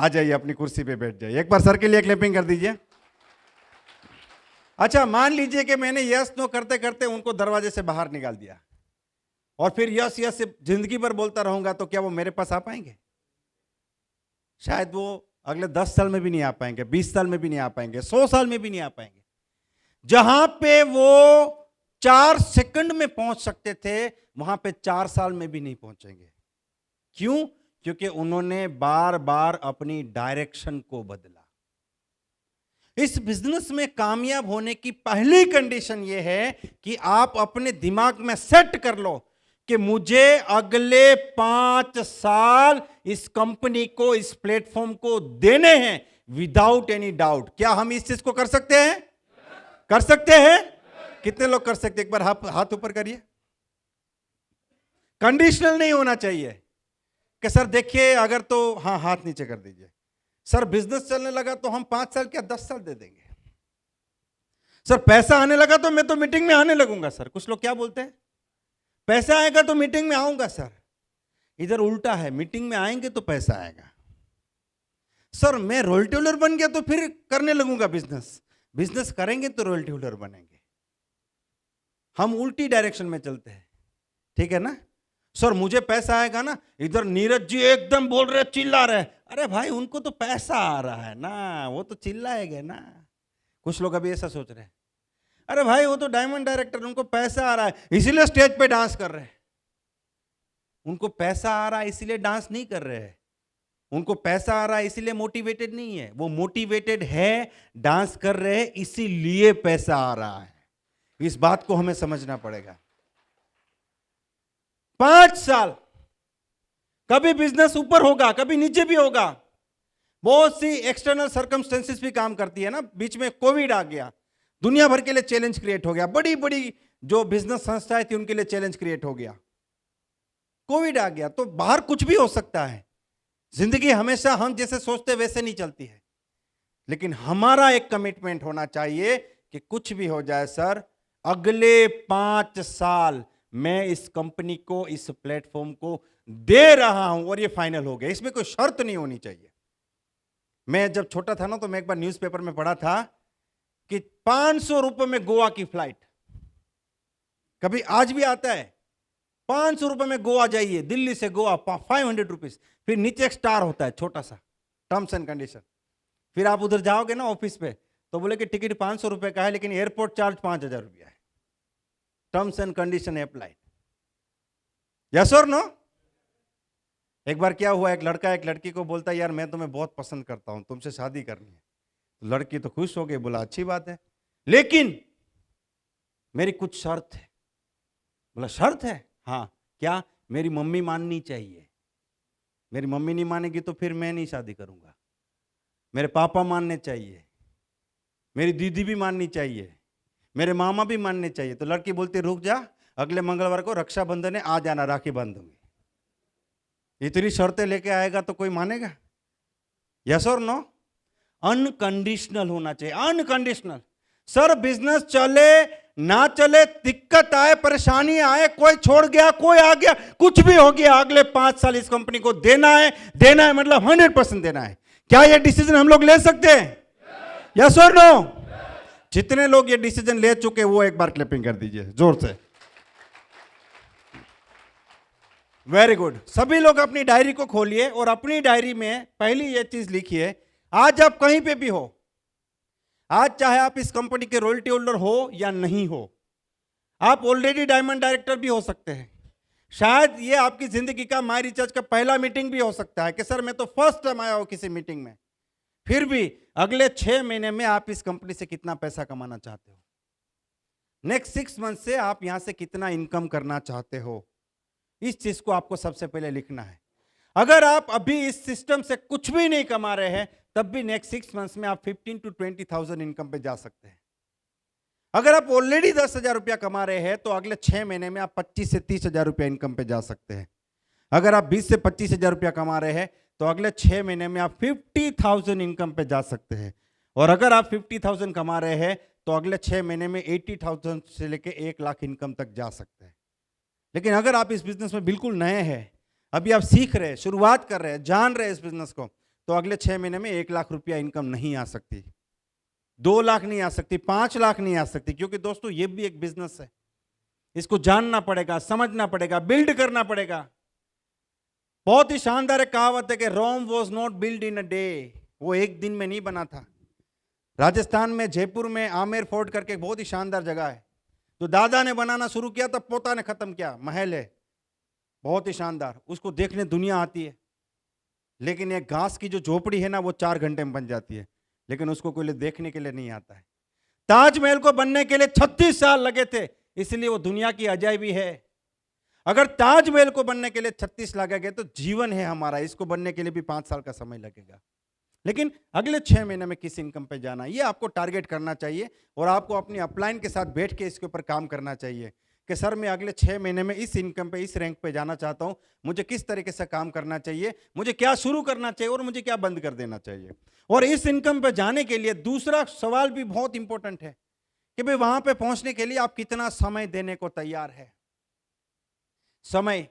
आ जाइए, अपनी कुर्सी पे बैठ जाइए। एक बार सर के लिए क्लैपिंग कर दीजिए। अच्छा, मान लीजिए कि मैंने यस नो करते करते उनको दरवाजे से बाहर निकाल दिया और फिर यस यस से जिंदगी भर बोलता रहूंगा, तो क्या वो मेरे पास आ पाएंगे? शायद वो अगले 10 साल में भी नहीं आ पाएंगे, 20 साल में भी नहीं आ पाएंगे, 100 साल में भी नहीं आ पाएंगे। जहां पे वो 4 सेकंड में पहुंच सकते थे, वहां पे 4 साल में भी नहीं पहुंचेंगे। क्यों? क्योंकि उन्होंने बार बार अपनी डायरेक्शन को बदला। इस बिजनेस में कामयाब होने की पहली कंडीशन यह है कि आप अपने दिमाग में सेट कर लो कि मुझे अगले 5 साल इस कंपनी को, इस प्लेटफॉर्म को देने हैं, विदाउट एनी डाउट। क्या हम इस चीज को कर सकते हैं? कर सकते हैं? कितने लोग कर सकते हैं? एक बार हाथ ऊपर करिए। कंडीशनल नहीं होना चाहिए कि सर देखिए अगर तो, हाँ हाथ नीचे कर दीजिए। सर बिजनेस चलने लगा तो हम 5 साल क्या 10 साल दे देंगे। सर पैसा आने लगा तो मैं तो मीटिंग में आने लगूंगा। सर कुछ लोग क्या बोलते हैं, पैसा आएगा तो मीटिंग में आऊंगा। सर इधर उल्टा है, मीटिंग में आएंगे तो पैसा आएगा। सर मैं रॉयल्टी होल्डर बन गया तो फिर करने लगूंगा बिजनेस, बिजनेस करेंगे तो रॉयल्टी होल्डर बनेंगे। हम उल्टी डायरेक्शन में चलते हैं, ठीक है ना। सर मुझे पैसा आएगा ना, इधर नीरज जी एकदम बोल रहे, चिल्ला रहे। अरे भाई उनको तो पैसा आ रहा है ना, वो तो चिल्लाएंगे ना। कुछ लोग अभी ऐसा सोच रहे हैं, अरे भाई वो तो डायमंड डायरेक्टर, उनको पैसा आ रहा है इसीलिए स्टेज पे डांस कर रहे हैं। उनको पैसा आ रहा है इसीलिए डांस नहीं कर रहे हैं, उनको पैसा आ रहा है इसीलिए मोटिवेटेड नहीं है। वो मोटिवेटेड है, डांस कर रहे हैं इसीलिए पैसा आ रहा है। इस बात को हमें समझना पड़ेगा। 5 साल कभी बिजनेस ऊपर होगा, कभी नीचे भी होगा। बहुत सी एक्सटर्नल सर्कमस्टेंसेस भी काम करती है ना। बीच में कोविड आ गया, दुनिया भर के लिए चैलेंज क्रिएट हो गया। बड़ी बड़ी जो बिजनेस संस्थाएं थी उनके लिए चैलेंज क्रिएट हो गया। कोविड आ गया तो बाहर कुछ भी हो सकता है। जिंदगी हमेशा हम जैसे सोचते वैसे नहीं चलती है, लेकिन हमारा एक कमिटमेंट होना चाहिए कि कुछ भी हो जाए सर, अगले 5 साल मैं इस कंपनी को, इस प्लेटफॉर्म को दे रहा हूं और ये फाइनल हो गया। इसमें कोई शर्त नहीं होनी चाहिए। मैं जब छोटा था ना तो मैं एक बार न्यूज़पेपर में पढ़ा था कि 500 रुपए में गोवा की फ्लाइट, कभी आज भी आता है, 500 रुपए में गोवा जाइए, दिल्ली से गोवा 500 रुपीज। फिर नीचे एक स्टार होता है छोटा सा, टर्म्स एंड कंडीशन। फिर आप उधर जाओगे ना ऑफिस पे तो बोले कि टिकट 500 रुपए का है लेकिन एयरपोर्ट चार्ज 5000 रुपया है। Terms and condition applied. Yes और नो? एक बार क्या हुआ, एक लड़का एक लड़की को बोलता है यार मैं तुम्हें बहुत पसंद करता हूं, तुमसे शादी करनी है। तो लड़की तो खुश हो गई, बोला अच्छी बात है लेकिन मेरी कुछ शर्त है। बोला शर्त है? हाँ क्या? मेरी मम्मी माननी चाहिए। मेरी मम्मी नहीं मानेगी तो फिर मैं नहीं शादी करूंगा। मेरे पापा मानने चाहिए, मेरी दीदी भी माननी चाहिए, मेरे मामा भी मानने चाहिए। तो लड़की बोलती रुक जा, अगले मंगलवार को रक्षाबंधन है, आ जाना, राखी बांध दूंगी। इतनी शर्तें लेके आएगा तो कोई मानेगा? यस और नो? अनकंडीशनल होना चाहिए, अनकंडीशनल। सर बिजनेस चले ना चले, दिक्कत आए, परेशानी आए, कोई छोड़ गया, कोई आ गया, कुछ भी हो गया, अगले 5 साल इस कंपनी को देना है। देना है मतलब 100% देना है। क्या यह डिसीजन हम लोग ले सकते हैं? यस और नो? जितने लोग ये डिसीजन ले चुके वो एक बार क्लैपिंग कर दीजिए जोर से। Very good. सभी लोग अपनी डायरी को खोलिए और अपनी डायरी में पहली ये चीज लिखिए, आज आप कहीं पे भी हो, आज चाहे आप इस कंपनी के रॉयल्टी होल्डर हो या नहीं हो, आप ऑलरेडी डायमंड डायरेक्टर भी हो सकते हैं। शायद ये आपकी जिंदगी का माई रिचार्ज का पहला मीटिंग भी हो सकता है कि सर मैं तो फर्स्ट टाइम आया हूं किसी मीटिंग में। फिर भी अगले 6 महीने में आप इस कंपनी से कितना पैसा कमाना चाहते हो, नेक्स्ट 6 मंथ से आप यहां से कितना इनकम करना चाहते हो, इस चीज को आपको सबसे पहले लिखना है। अगर आप अभी इस सिस्टम से कुछ भी नहीं कमा रहे हैं तब भी नेक्स्ट 6 मंथ्स में आप 15 to 20,000 इनकम पे जा सकते हैं। अगर आप ऑलरेडी 10,000 रुपया कमा रहे हैं तो अगले 6 महीने में आप 25 से 30,000 रुपया इनकम पे जा सकते हैं। अगर आप 20 से 25,000 रुपया कमा रहे हैं तो अगले 6 महीने में आप 50,000 इनकम पे जा सकते हैं। और अगर आप 50,000 कमा रहे हैं तो अगले 6 महीने में 80,000 से लेके 1 लाख इनकम तक जा सकते हैं। लेकिन अगर आप इस बिजनेस में बिल्कुल नए हैं, अभी आप सीख रहे हैं, शुरुआत कर रहे हैं, जान रहे हैं इस बिजनेस को, तो अगले 6 महीने में 1 लाख रुपया इनकम नहीं आ सकती, 2 लाख नहीं आ सकती, 5 लाख नहीं आ सकती, क्योंकि दोस्तों ये भी एक बिजनेस है। इसको जानना पड़ेगा, समझना पड़ेगा, बिल्ड करना पड़ेगा। बहुत ही शानदार एक कहावत है कि Rome was not build in a day, वो एक दिन में नहीं बना था। राजस्थान में जयपुर में आमेर फोर्ट करके एक बहुत ही शानदार जगह है, तो दादा ने बनाना शुरू किया तब पोता ने खत्म किया। महल है बहुत ही शानदार, उसको देखने दुनिया आती है, लेकिन एक घास की जो झोपड़ी है ना वो 4 घंटे में बन जाती है, लेकिन उसको कोई देखने के लिए नहीं आता है। ताजमहल को बनने के लिए 36 साल लगे थे, इसलिए वो दुनिया की अजायबी है। अगर ताजमहल को बनने के लिए 36 लगेंगे तो जीवन है हमारा, इसको बनने के लिए भी 5 साल का समय लगेगा। लेकिन अगले 6 महीने में किस इनकम पे जाना, ये आपको टारगेट करना चाहिए और आपको अपनी अपलाइन के साथ बैठ के इसके ऊपर काम करना चाहिए कि सर मैं अगले 6 महीने में इस इनकम पे, इस रैंक पे जाना चाहता हूं, मुझे किस तरीके से काम करना चाहिए, मुझे क्या शुरू करना चाहिए और मुझे क्या बंद कर देना चाहिए। और इस इनकम पे जाने के लिए दूसरा सवाल भी बहुत इंपॉर्टेंट है कि भाई वहां पे पहुंचने के लिए आप कितना समय देने को तैयार है। समय,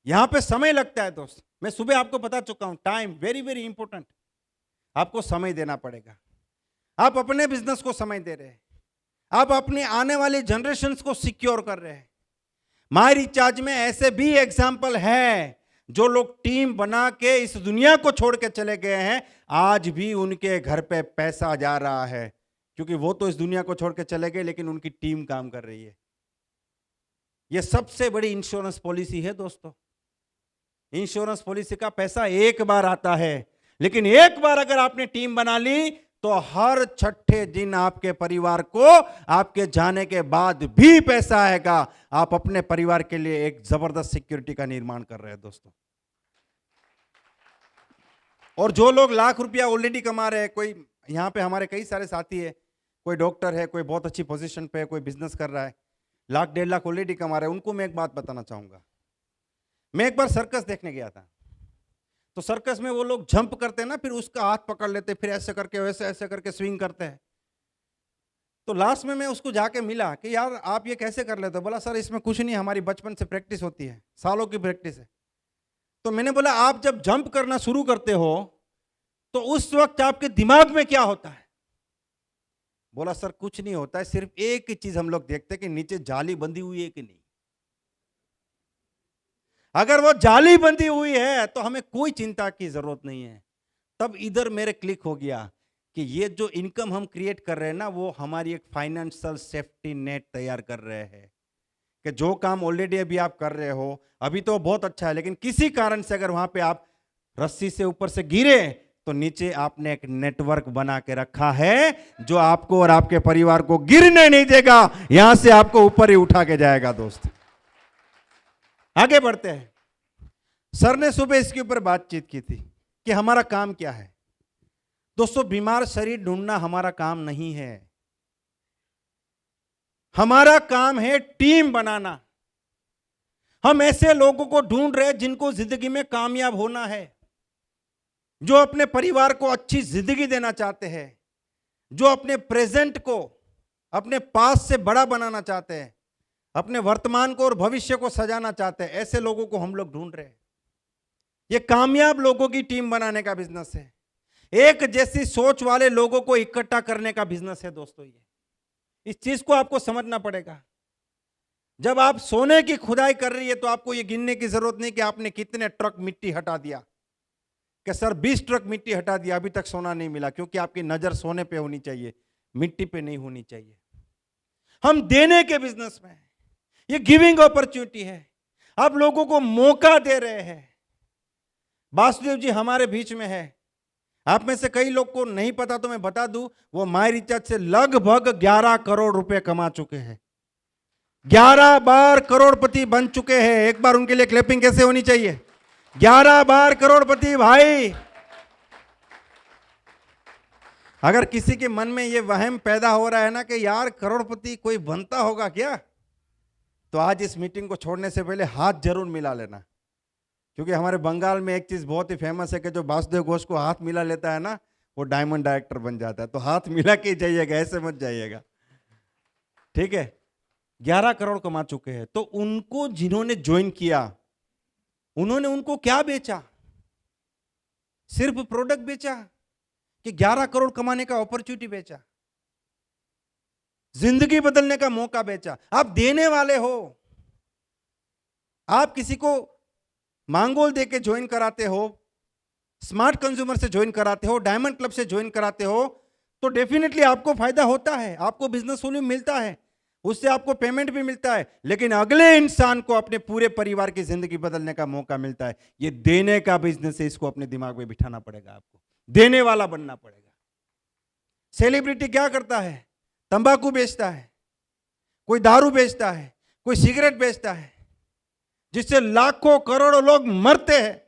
यहां पे समय लगता है दोस्त, मैं सुबह आपको बता चुका हूं, टाइम वेरी वेरी इंपॉर्टेंट। आपको समय देना पड़ेगा। आप अपने बिजनेस को समय दे रहे हैं, आप अपनी आने वाली जनरेशंस को सिक्योर कर रहे हैं। माई रिचार्ज में ऐसे भी एग्जाम्पल है जो लोग टीम बना के इस दुनिया को छोड़ के चले गए हैं, आज भी उनके घर पे पैसा जा रहा है, क्योंकि वो तो इस दुनिया को छोड़ के चले गए लेकिन उनकी टीम काम कर रही है। यह सबसे बड़ी इंश्योरेंस पॉलिसी है दोस्तों। इंश्योरेंस पॉलिसी का पैसा एक बार आता है, लेकिन एक बार अगर आपने टीम बना ली तो हर छठे दिन आपके परिवार को आपके जाने के बाद भी पैसा आएगा। आप अपने परिवार के लिए एक जबरदस्त सिक्योरिटी का निर्माण कर रहे हैं दोस्तों। और जो लोग लाख रुपया ऑलरेडी कमा रहे हैं, कोई यहां पे हमारे कई सारे साथी है, कोई डॉक्टर है, कोई बहुत अच्छी पोजीशन पे है, कोई बिजनेस कर रहा है, लाख 1.5 लाख ऑलरेडी कमा रहे हैं, उनको मैं एक बात बताना चाहूंगा। मैं एक बार सर्कस देखने गया था, तो सर्कस में वो लोग जंप करते हैं ना, फिर उसका हाथ पकड़ लेते, फिर ऐसे करके वैसे ऐसे करके स्विंग करते हैं। तो लास्ट में मैं उसको जाके मिला कि यार आप ये कैसे कर लेते हो? बोला सर इसमें कुछ नहीं, हमारी बचपन से प्रैक्टिस होती है, सालों की प्रैक्टिस है। तो मैंने बोला आप जब जंप करना शुरू करते हो तो उस वक्त आपके दिमाग में क्या होता है? बोला सर कुछ नहीं होता है, सिर्फ एक ही चीज हम लोग देखते हैं कि नीचे जाली बंधी हुई है कि नहीं। अगर वो जाली बंधी हुई है तो हमें कोई चिंता की जरूरत नहीं है। तब इधर मेरे क्लिक हो गया कि ये जो इनकम हम क्रिएट कर रहे हैं ना, वो हमारी एक फाइनेंशियल सेफ्टी नेट तैयार कर रहे हैं कि जो काम ऑलरेडी अभी आप कर रहे हो, अभी तो बहुत अच्छा है, लेकिन किसी कारण से अगर वहां पे आप रस्सी से ऊपर से गिरे तो नीचे आपने एक नेटवर्क बना के रखा है जो आपको और आपके परिवार को गिरने नहीं देगा, यहां से आपको ऊपर ही उठा के जाएगा। दोस्त आगे बढ़ते हैं। सर ने सुबह इसके ऊपर बातचीत की थी कि हमारा काम क्या है। दोस्तों बीमार शरीर ढूंढना हमारा काम नहीं है, हमारा काम है टीम बनाना। हम ऐसे लोगों को ढूंढ रहे हैं जिनको जिंदगी में कामयाब होना है, जो अपने परिवार को अच्छी जिंदगी देना चाहते हैं, जो अपने प्रेजेंट को अपने पास से बड़ा बनाना चाहते हैं, अपने वर्तमान को और भविष्य को सजाना चाहते हैं। ऐसे लोगों को हम लोग ढूंढ रहे हैं। ये कामयाब लोगों की टीम बनाने का बिजनेस है, एक जैसी सोच वाले लोगों को इकट्ठा करने का बिजनेस है दोस्तों। ये इस चीज को आपको समझना पड़ेगा। जब आप सोने की खुदाई कर रही है तो आपको ये गिनने की जरूरत नहीं कि आपने कितने ट्रक मिट्टी हटा दिया, कि सर 20 ट्रक मिट्टी हटा दिया, अभी तक सोना नहीं मिला, क्योंकि आपकी नजर सोने पे होनी चाहिए, मिट्टी पे नहीं होनी चाहिए। हम देने के बिजनेस में, ये गिविंग अपॉर्चुनिटी है, आप लोगों को मौका दे रहे हैं। वासुदेव जी हमारे बीच में है, आप में से कई लोग को नहीं पता तो मैं बता दूं, वो माई रिचार्ज से लगभग 11 करोड़ रुपए कमा चुके हैं, 11 बार करोड़पति बन चुके हैं। एक बार उनके लिए क्लैपिंग कैसे होनी चाहिए? 11 बार करोड़पति भाई। अगर किसी के मन में ये वहम पैदा हो रहा है ना कि यार करोड़पति कोई बनता होगा क्या, तो आज इस मीटिंग को छोड़ने से पहले हाथ जरूर मिला लेना, क्योंकि हमारे बंगाल में एक चीज बहुत ही फेमस है कि जो वासुदेव घोष को हाथ मिला लेता है ना, वो डायमंड डायरेक्टर बन जाता है। तो हाथ मिला के जाइएगा, ऐसे मत जाइएगा, ठीक है। 11 करोड़ कमा चुके हैं। तो उनको जिन्होंने ज्वाइन किया, उन्होंने उनको क्या बेचा? सिर्फ प्रोडक्ट बेचा कि 11 करोड़ कमाने का अपॉर्चुनिटी बेचा, जिंदगी बदलने का मौका बेचा? आप देने वाले हो। आप किसी को मांगोल देके ज्वाइन कराते हो, स्मार्ट कंज्यूमर से ज्वाइन कराते हो, डायमंड क्लब से ज्वाइन कराते हो, तो डेफिनेटली आपको फायदा होता है, आपको बिजनेस वॉल्यूम मिलता है, उससे आपको पेमेंट भी मिलता है, लेकिन अगले इंसान को अपने पूरे परिवार की जिंदगी बदलने का मौका मिलता है। ये देने का बिजनेस है, इसको अपने दिमाग में बिठाना पड़ेगा, आपको देने वाला बनना पड़ेगा। सेलिब्रिटी क्या करता है? तंबाकू बेचता है, कोई दारू बेचता है, कोई सिगरेट बेचता है, जिससे लाखों करोड़ों लोग मरते हैं,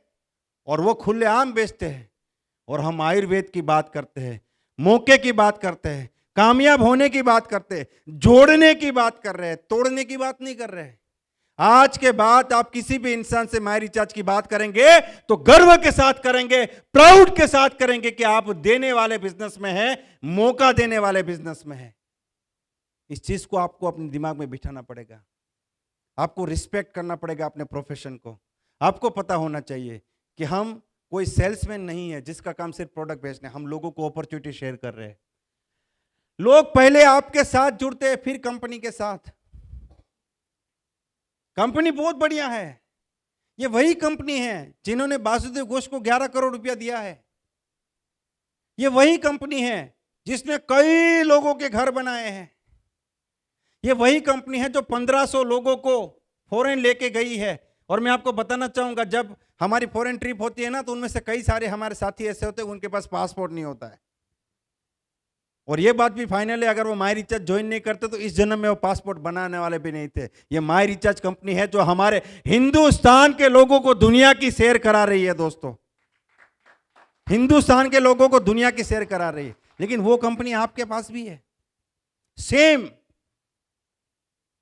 और वो खुलेआम बेचते हैं। और हम आयुर्वेद की बात करते हैं, मौके की बात करते हैं, कामयाब होने की बात करते हैं, जोड़ने की बात कर रहे हैं, तोड़ने की बात नहीं कर रहे हैं। आज के बाद आप किसी भी इंसान से माय रिचार्ज की बात करेंगे तो गर्व के साथ करेंगे, प्राउड के साथ करेंगे कि आप देने वाले बिजनेस में हैं, मौका देने वाले बिजनेस में हैं। इस चीज को आपको अपने दिमाग में बिठाना पड़ेगा। आपको रिस्पेक्ट करना पड़ेगा अपने प्रोफेशन को। आपको पता होना चाहिए कि हम कोई सेल्समैन नहीं है जिसका काम सिर्फ प्रोडक्ट बेचना है, हम लोगों को अपॉर्चुनिटी शेयर कर रहे हैं। लोग पहले आपके साथ जुड़ते हैं, फिर कंपनी के साथ। कंपनी बहुत बढ़िया है, ये वही कंपनी है जिन्होंने वासुदेव घोष को 11 करोड़ रुपया दिया है। ये वही कंपनी है जिसने कई लोगों के घर बनाए हैं। ये वही कंपनी है जो 1500 लोगों को फॉरेन लेके गई है। और मैं आपको बताना चाहूंगा, जब हमारी फॉरेन ट्रिप होती है ना, तो उनमें से कई सारे हमारे साथी ऐसे होते हैं उनके पास पासपोर्ट नहीं होता है। और ये बात भी फाइनल है, अगर वो माय रिचार्ज ज्वाइन नहीं करते तो इस जन्म में वो पासपोर्ट बनाने वाले भी नहीं थे। ये माय रिचार्ज कंपनी है जो हमारे हिंदुस्तान के लोगों को दुनिया की सैर करा रही है। दोस्तों, हिंदुस्तान के लोगों को दुनिया की सैर करा रही है। लेकिन वो कंपनी आपके पास भी है, सेम।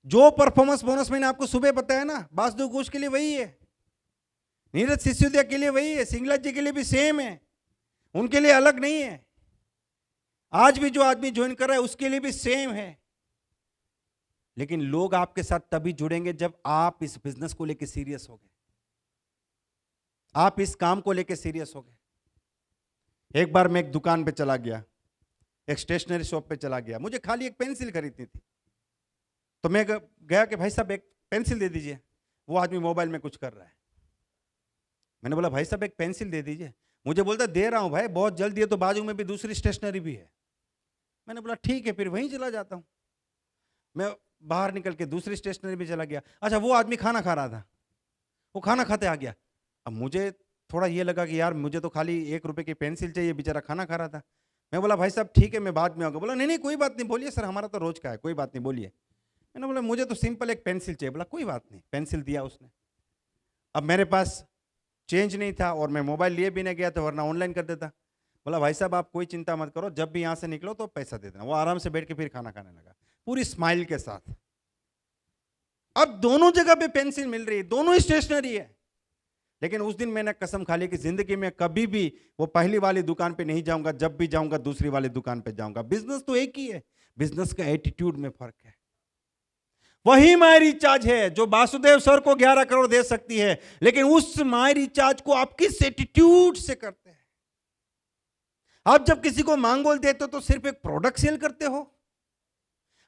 जो परफॉर्मेंस बोनस मैंने आपको सुबह बताया ना, वासुदेव घोष के लिए वही है, नीरज सिसोदिया के लिए वही है, सिंगला जी के लिए भी सेम है, उनके लिए अलग नहीं है। आज भी जो आदमी ज्वाइन कर रहा है उसके लिए भी सेम है। लेकिन लोग आपके साथ तभी जुड़ेंगे जब आप इस बिजनेस को लेकर सीरियस हो गए, आप इस काम को लेकर सीरियस हो गए। एक बार मैं एक दुकान पे चला गया, एक स्टेशनरी शॉप पे चला गया, मुझे खाली एक पेंसिल खरीदनी थी। तो मैं गया कि भाई साहब एक पेंसिल दे दीजिए। वो आदमी मोबाइल में कुछ कर रहा है। मैंने बोला भाई साहब एक पेंसिल दे दीजिए। मुझे बोलता दे रहा हूं भाई, बहुत जल्दी है, तो बाजू में भी दूसरी स्टेशनरी भी है। मैंने बोला ठीक है, फिर वहीं चला जाता हूं। मैं बाहर निकल के दूसरी स्टेशनरी भी चला गया। अच्छा, वो आदमी खाना खा रहा था, वो खाना खाते आ गया। अब मुझे थोड़ा ये लगा कि यार मुझे तो खाली 1 रुपए की पेंसिल चाहिए, बेचारा खाना खा रहा था। मैं बोला भाई साहब ठीक है, मैं बाद में आऊंगा। बोला नहीं नहीं कोई बात नहीं, बोलिए सर, हमारा तो रोज का है, कोई बात नहीं, बोलिए। मैंने बोला मुझे तो सिंपल एक पेंसिल चाहिए। बोला कोई बात नहीं, पेंसिल दिया उसने। अब मेरे पास चेंज नहीं था और मैं मोबाइल लिए भी नहीं गया था, वरना ऑनलाइन कर देता। बोला भाई साहब आप कोई चिंता मत करो, जब भी यहाँ से निकलो तो पैसा दे देना। वो आराम से बैठ के फिर खाना खाने लगा, पूरी स्माइल के साथ। अब दोनों जगह पे पेंसिल मिल रही है, दोनों स्टेशनरी है। लेकिन उस दिन मैंने कसम खा ली कि जिंदगी में कभी भी वो पहली वाली दुकान पे नहीं जाऊंगा, जब भी जाऊंगा दूसरी वाली दुकान पे जाऊंगा। बिजनेस तो एक ही है, बिजनेस का एटीट्यूड में फर्क है। वही माय रिचार्ज है जो वासुदेव सर को 11 करोड़ दे सकती है, लेकिन उस माय रिचार्ज को आप किस एटीट्यूड से करते हैं। आप जब किसी को मांगोल देते हो तो सिर्फ एक प्रोडक्ट सेल करते हो।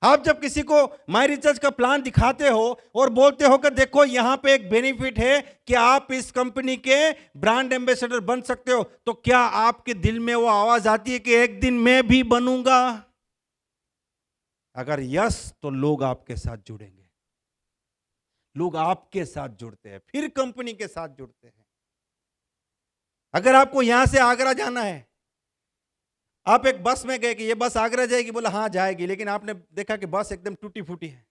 आप जब किसी को माय रिचार्ज का प्लान दिखाते हो और बोलते हो कि देखो यहां पे एक बेनिफिट है कि आप इस कंपनी के ब्रांड एम्बेसडर बन सकते हो, तो क्या आपके दिल में वो आवाज आती है कि एक दिन मैं भी बनूंगा? अगर यस, तो लोग आपके साथ जुड़ेंगे, लोग आपके साथ जुड़ते हैं, फिर कंपनी के साथ जुड़ते हैं। अगर आपको यहां से आगरा जाना है, आप एक बस में गए कि ये बस आगरा जाएगी, बोला हाँ जाएगी, लेकिन आपने देखा कि बस एकदम टूटी फूटी है,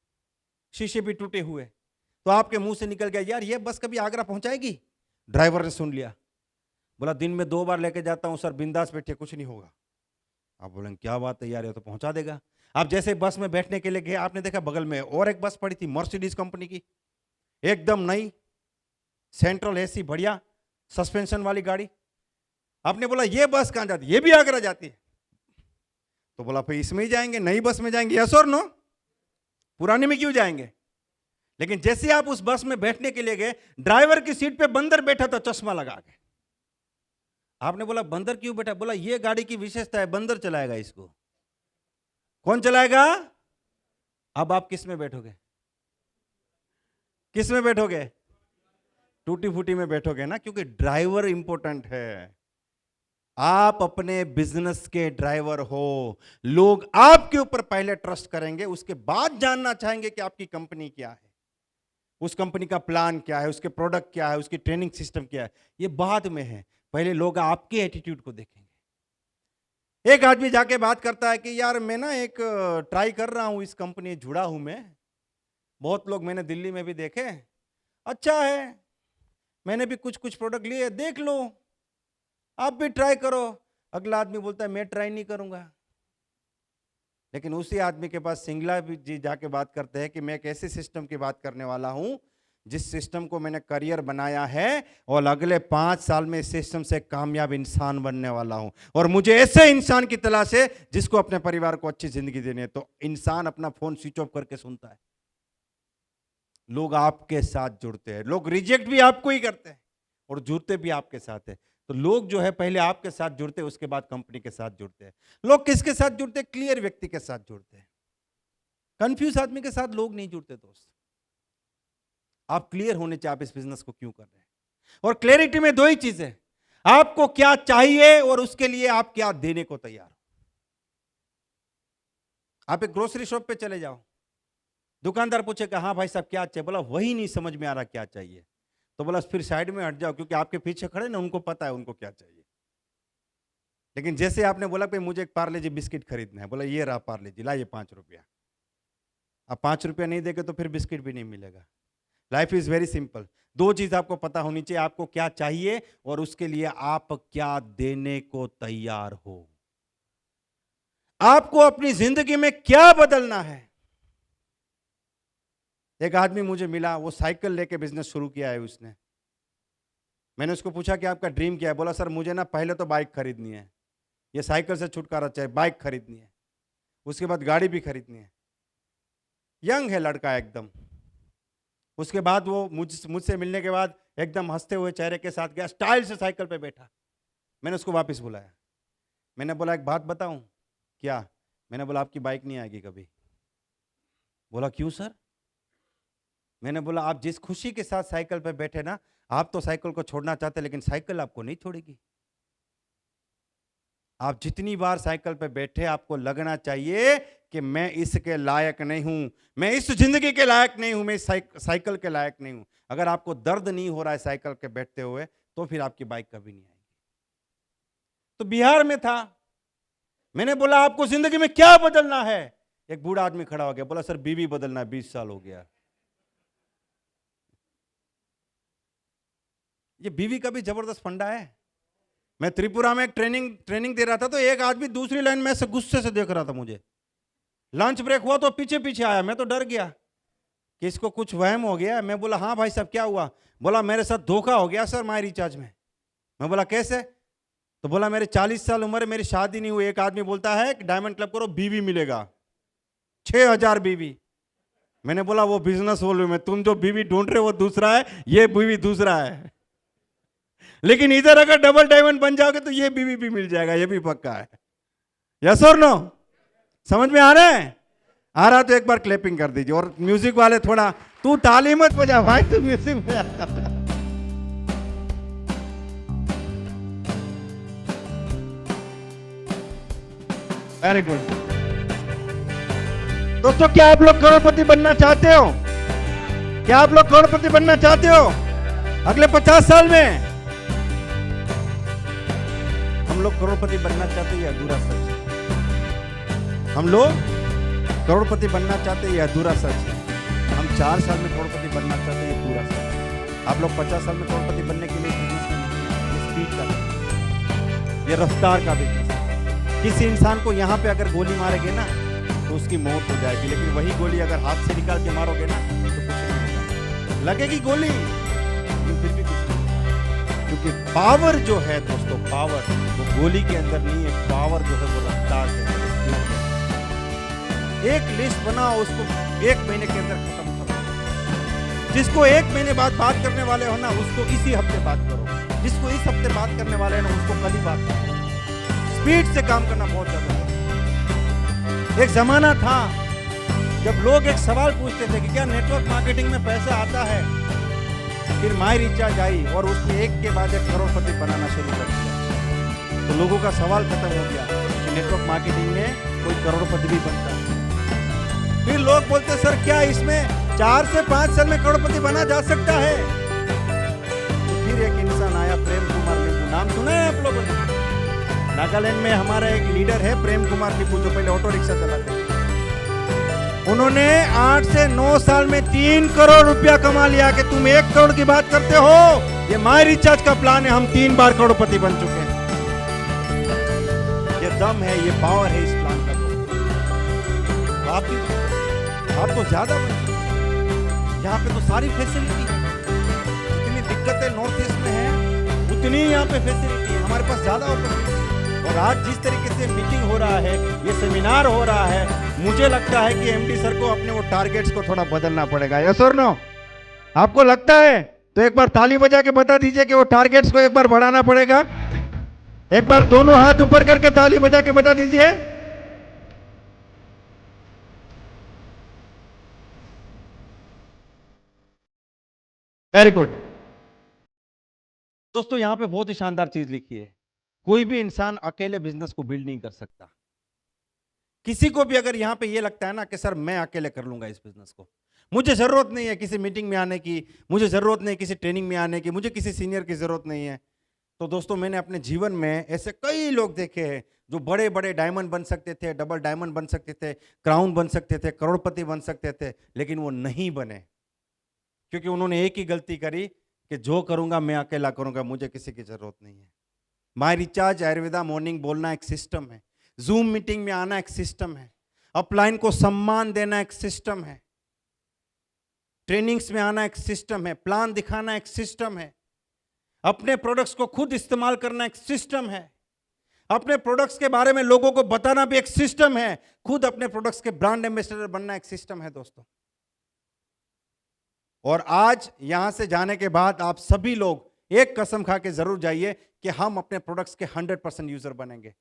शीशे भी टूटे हुए, तो आपके मुंह से निकल गया यार ये बस कभी आगरा पहुंचाएगी? ड्राइवर ने सुन लिया, बोला दिन में 2 बार लेके जाता हूं सर, बिंदास बैठिए, कुछ नहीं होगा। आप बोलेंगे क्या बात है यार, ये तो पहुंचा देगा। आप जैसे बस में बैठने के लिए गए, आपने देखा बगल में और एक बस पड़ी थी, मर्सिडीज कंपनी की, एकदम नई, सेंट्रल एसी, बढ़िया सस्पेंशन वाली गाड़ी। आपने बोला ये बस कहां जाती है? ये भी आगरा जाती है। तो बोला फिर इसमें ही जाएंगे, नई बस में जाएंगे, यस और नो? पुराने में क्यों जाएंगे? लेकिन जैसे आप उस बस में बैठने के लिए गए, ड्राइवर की सीट पे बंदर बैठा था चश्मा लगा के। आपने बोला बंदर क्यों बैठा, बोला ये गाड़ी की विशेषता है, बंदर चलाएगा इसको। कौन चलाएगा? अब आप किस में बैठोगे? किस में बैठोगे? टूटी फूटी में बैठोगे ना, क्योंकि ड्राइवर इंपॉर्टेंट है। आप अपने बिजनेस के ड्राइवर हो। लोग आपके ऊपर पहले ट्रस्ट करेंगे, उसके बाद जानना चाहेंगे कि आपकी कंपनी क्या है, उस कंपनी का प्लान क्या है, उसके प्रोडक्ट क्या है, उसकी ट्रेनिंग सिस्टम क्या है, ये बाद में है। पहले लोग आपके एटीट्यूड को देखेंगे। एक आदमी जाके बात करता है कि यार मैं ना एक ट्राई कर रहा हूं, इस कंपनी जुड़ा हूं मैं, बहुत लोग मैंने दिल्ली में भी देखे, अच्छा है, मैंने भी कुछ कुछ प्रोडक्ट लिए, देख लो आप भी ट्राई करो। अगला आदमी बोलता है मैं ट्राई नहीं करूंगा। लेकिन उसी आदमी के पास सिंगला जी जाके बात करते हैं कि मैं एक ऐसे सिस्टम की बात करने वाला हूं जिस सिस्टम को मैंने करियर बनाया है और अगले 5 साल में इस सिस्टम से कामयाब इंसान बनने वाला हूं, और मुझे ऐसे इंसान की तलाश है जिसको अपने परिवार को अच्छी जिंदगी देनी है। तो इंसान अपना फोन स्विच ऑफ करके सुनता है। लोग आपके साथ जुड़ते हैं, लोग रिजेक्ट भी आपको ही करते हैं और जुड़ते भी आपके साथ है। तो लोग जो है पहले आपके साथ जुड़ते हैं, उसके बाद कंपनी के साथ जुड़ते हैं। लोग किसके साथ जुड़ते हैं? क्लियर व्यक्ति के साथ जुड़ते हैं। कंफ्यूज आदमी के साथ लोग नहीं जुड़ते दोस्त। आप क्लियर होने चाहिए आप इस बिजनेस को क्यों कर रहे हैं। और क्लैरिटी में 2 ही चीज है, आपको क्या चाहिए और उसके लिए आप क्या देने को तैयार हो। आप एक ग्रोसरी शॉप पे चले जाओ, दुकानदार पूछेगा हाँ भाई साहब क्या चाहिए, बोला वही नहीं समझ में आ रहा क्या चाहिए, तो बोला फिर साइड में हट जाओ, क्योंकि आपके पीछे खड़े ना, उनको पता है उनको क्या चाहिए। लेकिन जैसे आपने बोला कि मुझे एक पार्ले जी बिस्किट खरीदना है, बोला ये रहा पार्ले जी, लाइए 5 रुपया। अब 5 रुपया नहीं देंगे तो फिर बिस्किट भी नहीं मिलेगा। Life is very simple. 2 चीज आपको पता होनी चाहिए, आपको क्या चाहिए और उसके लिए आप क्या देने को तैयार हो। आपको अपनी जिंदगी में क्या बदलना है। एक आदमी मुझे मिला, वो साइकिल लेके बिजनेस शुरू किया है उसने। मैंने उसको पूछा कि आपका ड्रीम क्या है, बोला सर मुझे ना पहले तो बाइक खरीदनी है, ये साइकिल से छुटकारा चाहिए, बाइक खरीदनी है, उसके बाद गाड़ी भी खरीदनी है। यंग है लड़का एकदम। उसके बाद वो मुझसे मिलने के बाद एकदम हंसते हुए चेहरे के साथ गया, स्टाइल से साइकिल पे बैठा। मैंने उसको वापस बुलाया, मैंने बोला एक बात बताऊं क्या, मैंने बोला आपकी बाइक नहीं आएगी कभी। बोला क्यों सर। मैंने बोला आप जिस खुशी के साथ साइकिल पे बैठे ना, आप तो साइकिल को छोड़ना चाहते लेकिन साइकिल आपको नहीं छोड़ेगी। आप जितनी बार साइकिल पे बैठे आपको लगना चाहिए कि मैं इसके लायक नहीं हूं, मैं इस जिंदगी के लायक नहीं हूं, मैं इस साइकिल के लायक नहीं हूं। अगर आपको दर्द नहीं हो रहा है साइकिल के बैठते हुए तो फिर आपकी बाइक कभी नहीं आएगी। तो बिहार में था, मैंने बोला आपको जिंदगी में क्या बदलना है। एक बूढ़ा आदमी खड़ा हो गया, बोला सर बीवी बदलना है, 20 साल हो गया। ये बीवी का भी जबरदस्त फंडा है। मैं त्रिपुरा में एक ट्रेनिंग दे रहा था, तो एक आदमी दूसरी लाइन में से गुस्से से देख रहा था मुझे। लंच ब्रेक हुआ तो पीछे पीछे आया, मैं तो डर गया कि इसको कुछ वहम हो गया। मैं बोला हाँ भाई साहब क्या हुआ। बोला मेरे साथ धोखा हो गया सर माई रिचार्ज में। मैं बोला कैसे। तो बोला मेरे 40 साल उम्र है, मेरी शादी नहीं हुई। एक आदमी बोलता है कि डायमंड क्लब करो बीवी मिलेगा, 6000 बीवी। मैंने बोला वो बिजनेस वॉल्यूम में, तुम जो बीवी ढूंढ रहे हो वो दूसरा है, ये बीवी दूसरा है। लेकिन इधर अगर डबल डायमंड बन जाओगे तो ये बीवी भी मिल जाएगा, ये भी पक्का है। यस और नो। समझ में आ रहा है? आ रहा तो एक बार क्लैपिंग कर दीजिए। और म्यूजिक वाले थोड़ा, तू ताली मत बजा भाई, तू म्यूजिक बजा। Very good. दोस्तों क्या आप लोग करोड़पति बनना चाहते हो? क्या आप लोग करोड़पति बनना चाहते हो अगले 50 साल में? हम लोग करोड़पति बनना चाहते हैं, अधूरा सच है। हम लोग करोड़पति बनना चाहते हैं, अधूरा सच है। हम 4 साल में करोड़पति बनना चाहते हैं, पूरा सच है। आप लोग 50 साल में करोड़पति बनने के लिए स्पीड का, ये रफ्तार का बिजनेस है। किसी इंसान को यहाँ पे अगर गोली मारेंगे ना तो उसकी मौत हो जाएगी, लेकिन वही गोली अगर हाथ से निकाल के मारोगे ना तो कुछ नहीं होगा। लगेगी गोली लेकिन फिर भी कुछ नहीं, क्योंकि पावर जो है दोस्तों, पावर वो गोली के अंदर नहीं है, पावर जो है वो रफ्तार के अंदर। एक लिस्ट बनाओ, उसको 1 महीने के अंदर खत्म करो। जिसको 1 महीने बाद बात करने वाले हो ना, उसको इसी हफ्ते बात करो। जिसको इस हफ्ते बात करने वाले हैं ना उसको कल ही बात करें। स्पीड से काम करना बहुत ज्यादा है। एक जमाना था जब लोग एक सवाल पूछते थे कि क्या नेटवर्क मार्केटिंग में पैसा आता है। फिर माई रिचार्ज आई और उसने एक के बाद एक करोड़पति बनाना शुरू कर दिया। तो लोगों का सवाल खत्म हो गया कि नेटवर्क मार्केटिंग में कोई करोड़पति भी बनता है। फिर लोग बोलते सर क्या इसमें 4 से 5 साल में करोड़पति बना जा सकता है। तो फिर एक इंसान आया, प्रेम कुमार लिंबू, नाम सुना है आप लोगों ने? नागालैंड में हमारा एक लीडर है प्रेम कुमार लिंबू, जो पहले ऑटो रिक्शा चलाते थे। उन्होंने 8 से 9 साल में 3 करोड़ रुपया कमा लिया। कि तुम 1 करोड़ की बात करते हो, ये माई रिचार्ज का प्लान है, हम 3 बार करोड़पति बन चुके हैं। ये दम है, ये पावर है इस प्लान का। आप तो ज्यादा बन चुके हैं। यहाँ पे तो सारी फैसिलिटी है, जितनी दिक्कतें नॉर्थ ईस्ट में है उतनी यहाँ पे फैसिलिटी है, हमारे पास ज्यादा अपॉर्चुनिटी। और आज जिस तरीके से मीटिंग हो रहा है, ये सेमिनार हो रहा है, मुझे लगता है कि एमडी सर को अपने वो टारगेट्स को थोड़ा बदलना पड़ेगा। यस और नो? आपको लगता है तो एक बार ताली बजा के बता दीजिए कि वो टारगेट्स को एक बार बढ़ाना पड़ेगा। एक बार दोनों हाथ ऊपर करके ताली बजा के बता दीजिए। Very good. दोस्तों यहां पे बहुत ही शानदार चीज लिखी है, कोई भी इंसान अकेले बिजनेस को बिल्ड नहीं कर सकता। किसी को भी अगर यहां पे ये लगता है ना कि सर मैं अकेले कर लूंगा इस बिजनेस को, मुझे जरूरत नहीं है किसी मीटिंग में आने की, मुझे जरूरत नहीं किसी ट्रेनिंग में आने की, मुझे किसी सीनियर की जरूरत नहीं है, तो दोस्तों मैंने अपने जीवन में ऐसे कई लोग देखे हैं जो बड़े बड़े डायमंड बन सकते थे, डबल डायमंड बन सकते थे, क्राउन बन सकते थे, करोड़पति बन सकते थे, लेकिन वो नहीं बने क्योंकि उन्होंने एक ही गलती करी कि जो करूंगा मैं अकेला करूंगा, मुझे किसी की जरूरत नहीं है। माई रिचार्ज आयुर्वेदा मॉर्निंग बोलना एक सिस्टम है, जूम मीटिंग में आना एक सिस्टम है, अपलाइन को सम्मान देना एक सिस्टम है, ट्रेनिंग्स में आना एक सिस्टम है, प्लान दिखाना एक सिस्टम है, अपने प्रोडक्ट्स को खुद इस्तेमाल करना एक सिस्टम है, अपने प्रोडक्ट्स के बारे में लोगों को बताना भी एक सिस्टम है, खुद अपने प्रोडक्ट्स के ब्रांड एम्बेसडर बनना एक सिस्टम है दोस्तों। और आज यहां से जाने के बाद आप सभी लोग एक कसम खा के जरूर जाइए कि हम अपने प्रोडक्ट्स के 100% यूजर बनेंगे।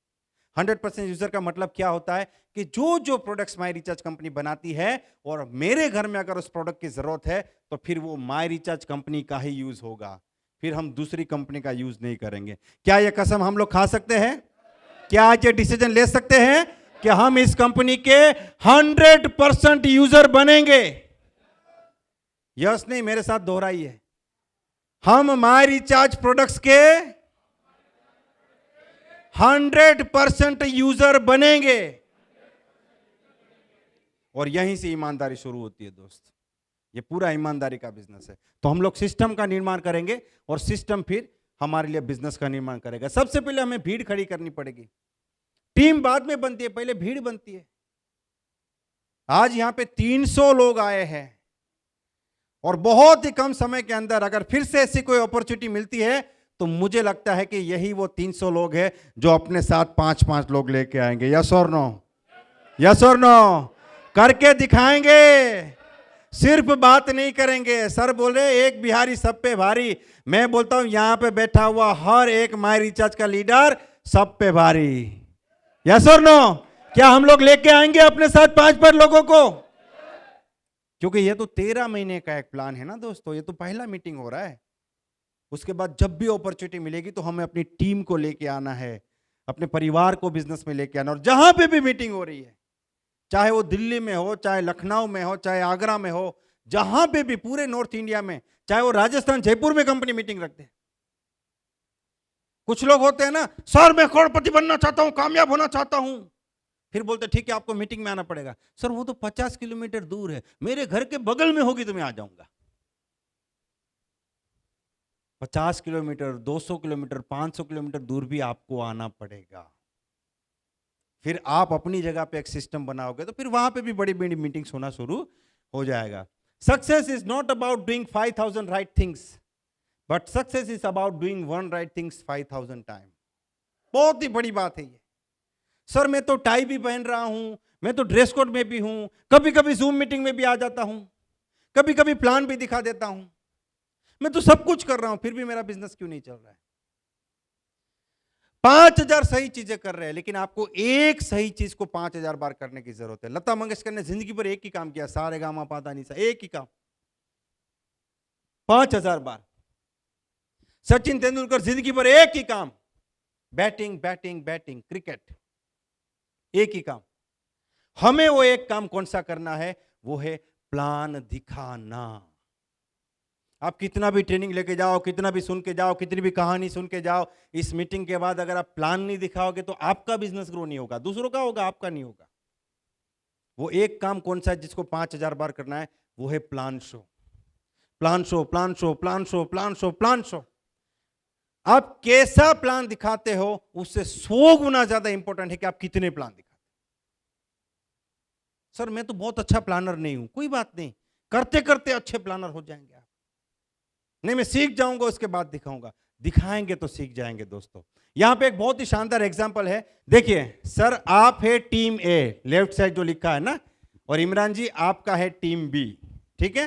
100% यूजर का मतलब क्या होता है कि जो जो प्रोडक्ट्स माई रिचार्ज कंपनी बनाती है और मेरे घर में अगर उस प्रोडक्ट की जरूरत है तो फिर वो माई रिचार्ज कंपनी का ही यूज होगा, फिर हम दूसरी कंपनी का यूज नहीं करेंगे। क्या यह कसम हम लोग खा सकते हैं? क्या आज ये डिसीजन ले सकते हैं कि हम इस कंपनी के 100% यूजर बनेंगे? यस नहीं, मेरे साथ दोहराइए। हम माई रिचार्ज प्रोडक्ट्स के 100% यूजर बनेंगे। और यहीं से ईमानदारी शुरू होती है दोस्त, ये पूरा ईमानदारी का बिजनेस है। तो हम लोग सिस्टम का निर्माण करेंगे और सिस्टम फिर हमारे लिए बिजनेस का निर्माण करेगा। सबसे पहले हमें भीड़ खड़ी करनी पड़ेगी, टीम बाद में बनती है, पहले भीड़ बनती है। आज यहां पे 300 लोग आए हैं और बहुत ही कम समय के अंदर अगर फिर से ऐसी कोई अपॉर्चुनिटी मिलती है तो मुझे लगता है कि यही वो 300 लोग हैं जो अपने साथ 5-5 लोग लेके आएंगे। यस और नो? यस और नो? करके दिखाएंगे, सिर्फ बात नहीं करेंगे। सर बोले एक बिहारी सब पे भारी, मैं बोलता हूं यहां पे बैठा हुआ हर एक माई रिचार्ज का लीडर सब पे भारी। यस और नो? क्या हम लोग लेके आएंगे अपने साथ 5 लोगों को? क्योंकि ये तो 13 महीने का एक प्लान है ना दोस्तों, ये तो पहला मीटिंग हो रहा है। उसके बाद जब भी अपॉर्चुनिटी मिलेगी तो हमें अपनी टीम को लेके आना है, अपने परिवार को बिजनेस में लेके आना। और जहां पे भी मीटिंग हो रही है, चाहे वो दिल्ली में हो, चाहे लखनऊ में हो, चाहे आगरा में हो, जहां पे भी पूरे नॉर्थ इंडिया में, चाहे वो राजस्थान जयपुर में कंपनी मीटिंग रखते हैं। कुछ लोग होते हैं ना, सर मैं करोड़पति बनना चाहता हूं, कामयाब होना चाहता हूं, फिर बोलते ठीक है आपको मीटिंग में आना पड़ेगा। सर वो तो 50 किलोमीटर दूर है, मेरे घर के बगल में होगी तो मैं आ जाऊंगा। 50 किलोमीटर, 200 किलोमीटर, 500 किलोमीटर दूर भी आपको आना पड़ेगा। फिर आप अपनी जगह पे एक सिस्टम बनाओगे तो फिर वहां पे भी बड़ी बड़ी मीटिंग्स होना शुरू हो जाएगा। Success is not about doing 5000 right things, but success is about doing 1 right things 5000 time. बहुत ही बड़ी बात है ये। सर मैं तो टाई भी पहन रहा हूं, मैं तो ड्रेस कोड में भी हूं, कभी कभी जूम मीटिंग में भी आ जाता हूं, कभी कभी प्लान भी दिखा देता हूं, मैं तो सब कुछ कर रहा हूं, फिर भी मेरा बिजनेस क्यों नहीं चल रहा है? 5,000 सही चीजें कर रहे हैं, लेकिन आपको एक सही चीज को 5,000 बार करने की जरूरत है। लता मंगेशकर ने जिंदगी पर एक ही काम किया, सारे गामा पाधा निसा, एक ही काम 5,000 बार। सचिन तेंदुलकर जिंदगी पर एक ही काम, बैटिंग बैटिंग बैटिंग, क्रिकेट, एक ही काम। हमें वो एक काम कौन सा करना है? वो है प्लान दिखाना। आप कितना भी ट्रेनिंग लेके जाओ, कितना भी सुन के जाओ, कितनी भी कहानी सुन के जाओ, इस मीटिंग के बाद अगर आप प्लान नहीं दिखाओगे तो आपका बिजनेस ग्रो नहीं होगा, दूसरों का होगा, आपका नहीं होगा। वो एक काम कौन सा है जिसको 5,000 बार करना है? वो है plan show. Plan show, plan show, plan show, plan show, plan show. आप कैसा प्लान दिखाते हो उससे 100 गुना ज्यादा इंपॉर्टेंट है कि आप कितने प्लान दिखाते। सर मैं तो बहुत अच्छा प्लानर नहीं हूं, कोई बात नहीं, करते करते अच्छे प्लानर हो जाएंगे आप। नहीं मैं सीख जाऊंगा उसके बाद दिखाऊंगा, दिखाएंगे तो सीख जाएंगे। दोस्तों यहां पे एक बहुत ही शानदार एग्जांपल है, देखिए सर आप है टीम ए, लेफ्ट साइड जो लिखा है ना, और इमरान जी आपका है टीम बी, ठीक है।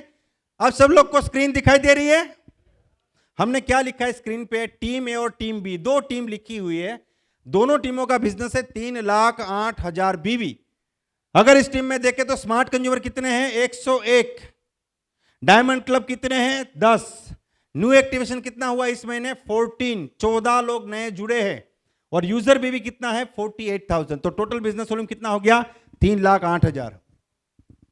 अब सब लोग को स्क्रीन दिखाई दे रही है? हमने क्या लिखा है स्क्रीन पे? टीम ए और टीम बी, दो टीम लिखी हुई है। दोनों टीमों का बिजनेस है 3,08,000 बीवी। अगर इस टीम में देखें तो स्मार्ट कंज्यूमर कितने हैं? 101। डायमंड क्लब कितने हैं? 10। न्यू एक्टिवेशन कितना हुआ इस महीने? 14, 14 लोग नए जुड़े हैं। और यूजर भी कितना है? 48,000। तो टोटल बिजनेस वॉल्यूम कितना हो गया? 3,08,000।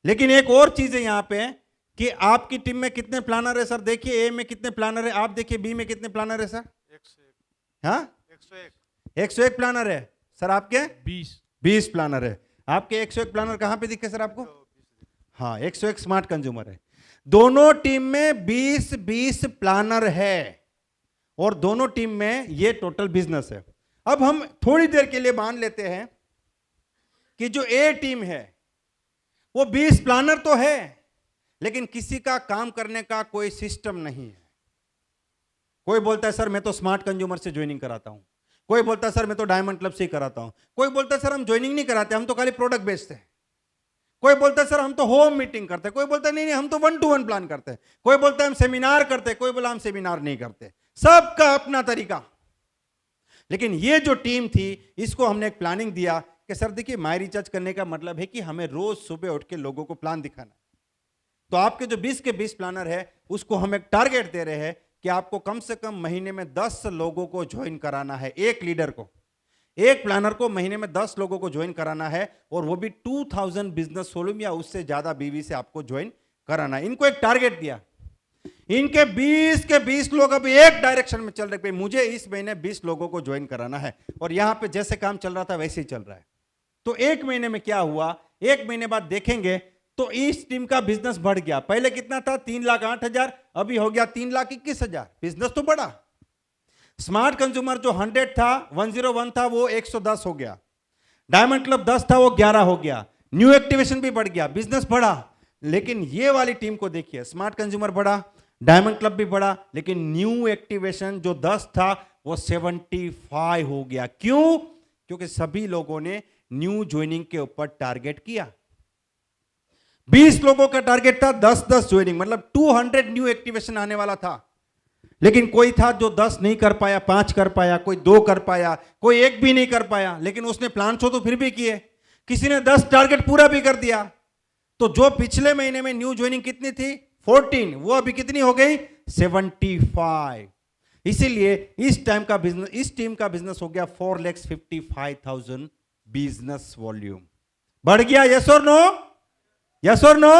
लेकिन एक और चीज है यहां पे कि आपकी टीम में कितने प्लानर है? सर देखिए ए में कितने प्लानर है, आप देखिए बी में कितने प्लानर है सर? 101। हाँ 101 प्लानर है सर। आपके 20 प्लानर है। आपके 101 प्लानर कहां पे दिखे सर आपको? हाँ 101 स्मार्ट कंज्यूमर है। दोनों टीम में 20-20 प्लानर है और दोनों टीम में ये टोटल बिजनेस है। अब हम थोड़ी देर के लिए मान लेते हैं कि जो ए टीम है वो 20 प्लानर तो है, लेकिन किसी का काम करने का कोई सिस्टम नहीं है। कोई बोलता है सर मैं तो स्मार्ट कंज्यूमर से ज्वाइनिंग कराता हूं, कोई बोलता है सर मैं तो डायमंड क्लब से ही कराता हूं, कोई बोलता है सर हम ज्वाइनिंग नहीं कराते, हम तो खाली प्रोडक्ट बेचते हैं, कोई बोलता है सर हम तो होम मीटिंग करते हैं, कोई बोलता है नहीं नहीं हम तो 1-to-1 प्लान करते हैं, कोई बोलता है हम सेमिनार करते हैं, कोई बोला हम सेमिनार नहीं करते। सबका अपना तरीका। लेकिन ये जो टीम थी इसको हमने एक प्लानिंग दिया कि सर देखिए माई रिचार्ज करने का मतलब है कि हमें रोज सुबह उठ के लोगों को प्लान दिखाना। तो आपके जो 20 के 20 प्लानर है उसको हम एक टारगेट दे रहे हैं कि आपको कम से कम महीने में 10 लोगों को ज्वाइन कराना है। एक लीडर को, एक प्लानर को महीने में 10 लोगों को ज्वाइन कराना है, और वो भी 2000 बिजनेस वॉल्यूम या उससे ज्यादा बीवी से आपको ज्वाइन कराना है। इनको एक टारगेट दिया। इनके 20 के 20 लोग अभी एक डायरेक्शन में चल रहे, मुझे इस महीने 20 लोगों को ज्वाइन कराना है, और यहां पे जैसे काम चल रहा था वैसे ही चल रहा है। तो एक महीने में क्या हुआ, एक महीने बाद देखेंगे तो इस टीम का बिजनेस बढ़ गया। पहले कितना था? 3,08,000, अभी हो गया 3,21,000। बिजनेस तो बढ़ा। स्मार्ट कंज्यूमर जो 100 था, 101 था, वो 110 हो गया। डायमंड क्लब 10 था, वो 11 हो गया। न्यू एक्टिवेशन भी बढ़ गया, बिजनेस बढ़ा। लेकिन ये वाली टीम को देखिए, स्मार्ट कंज्यूमर बढ़ा, डायमंड क्लब भी बढ़ा, लेकिन न्यू एक्टिवेशन जो 10 था वो 75 हो गया। क्यों? क्योंकि सभी लोगों ने न्यू ज्वाइनिंग के ऊपर टारगेट किया। 20 लोगों का टारगेट था, 10-10 ज्वाइनिंग, मतलब 200 न्यू एक्टिवेशन आने वाला था। लेकिन कोई था जो 10 नहीं कर पाया, 5 कर पाया, कोई 2 कर पाया, कोई 1 भी नहीं कर पाया, लेकिन उसने प्लान शो तो फिर भी किए। किसी ने 10 टारगेट पूरा भी कर दिया। तो जो पिछले महीने में न्यू ज्वाइनिंग कितनी थी? 14, वो अभी कितनी हो गई? 75। इसीलिए इस टीम का बिजनेस हो गया 4,55,000 बिजनेस वॉल्यूम। बढ़ गया? यस और नो? यस और नो?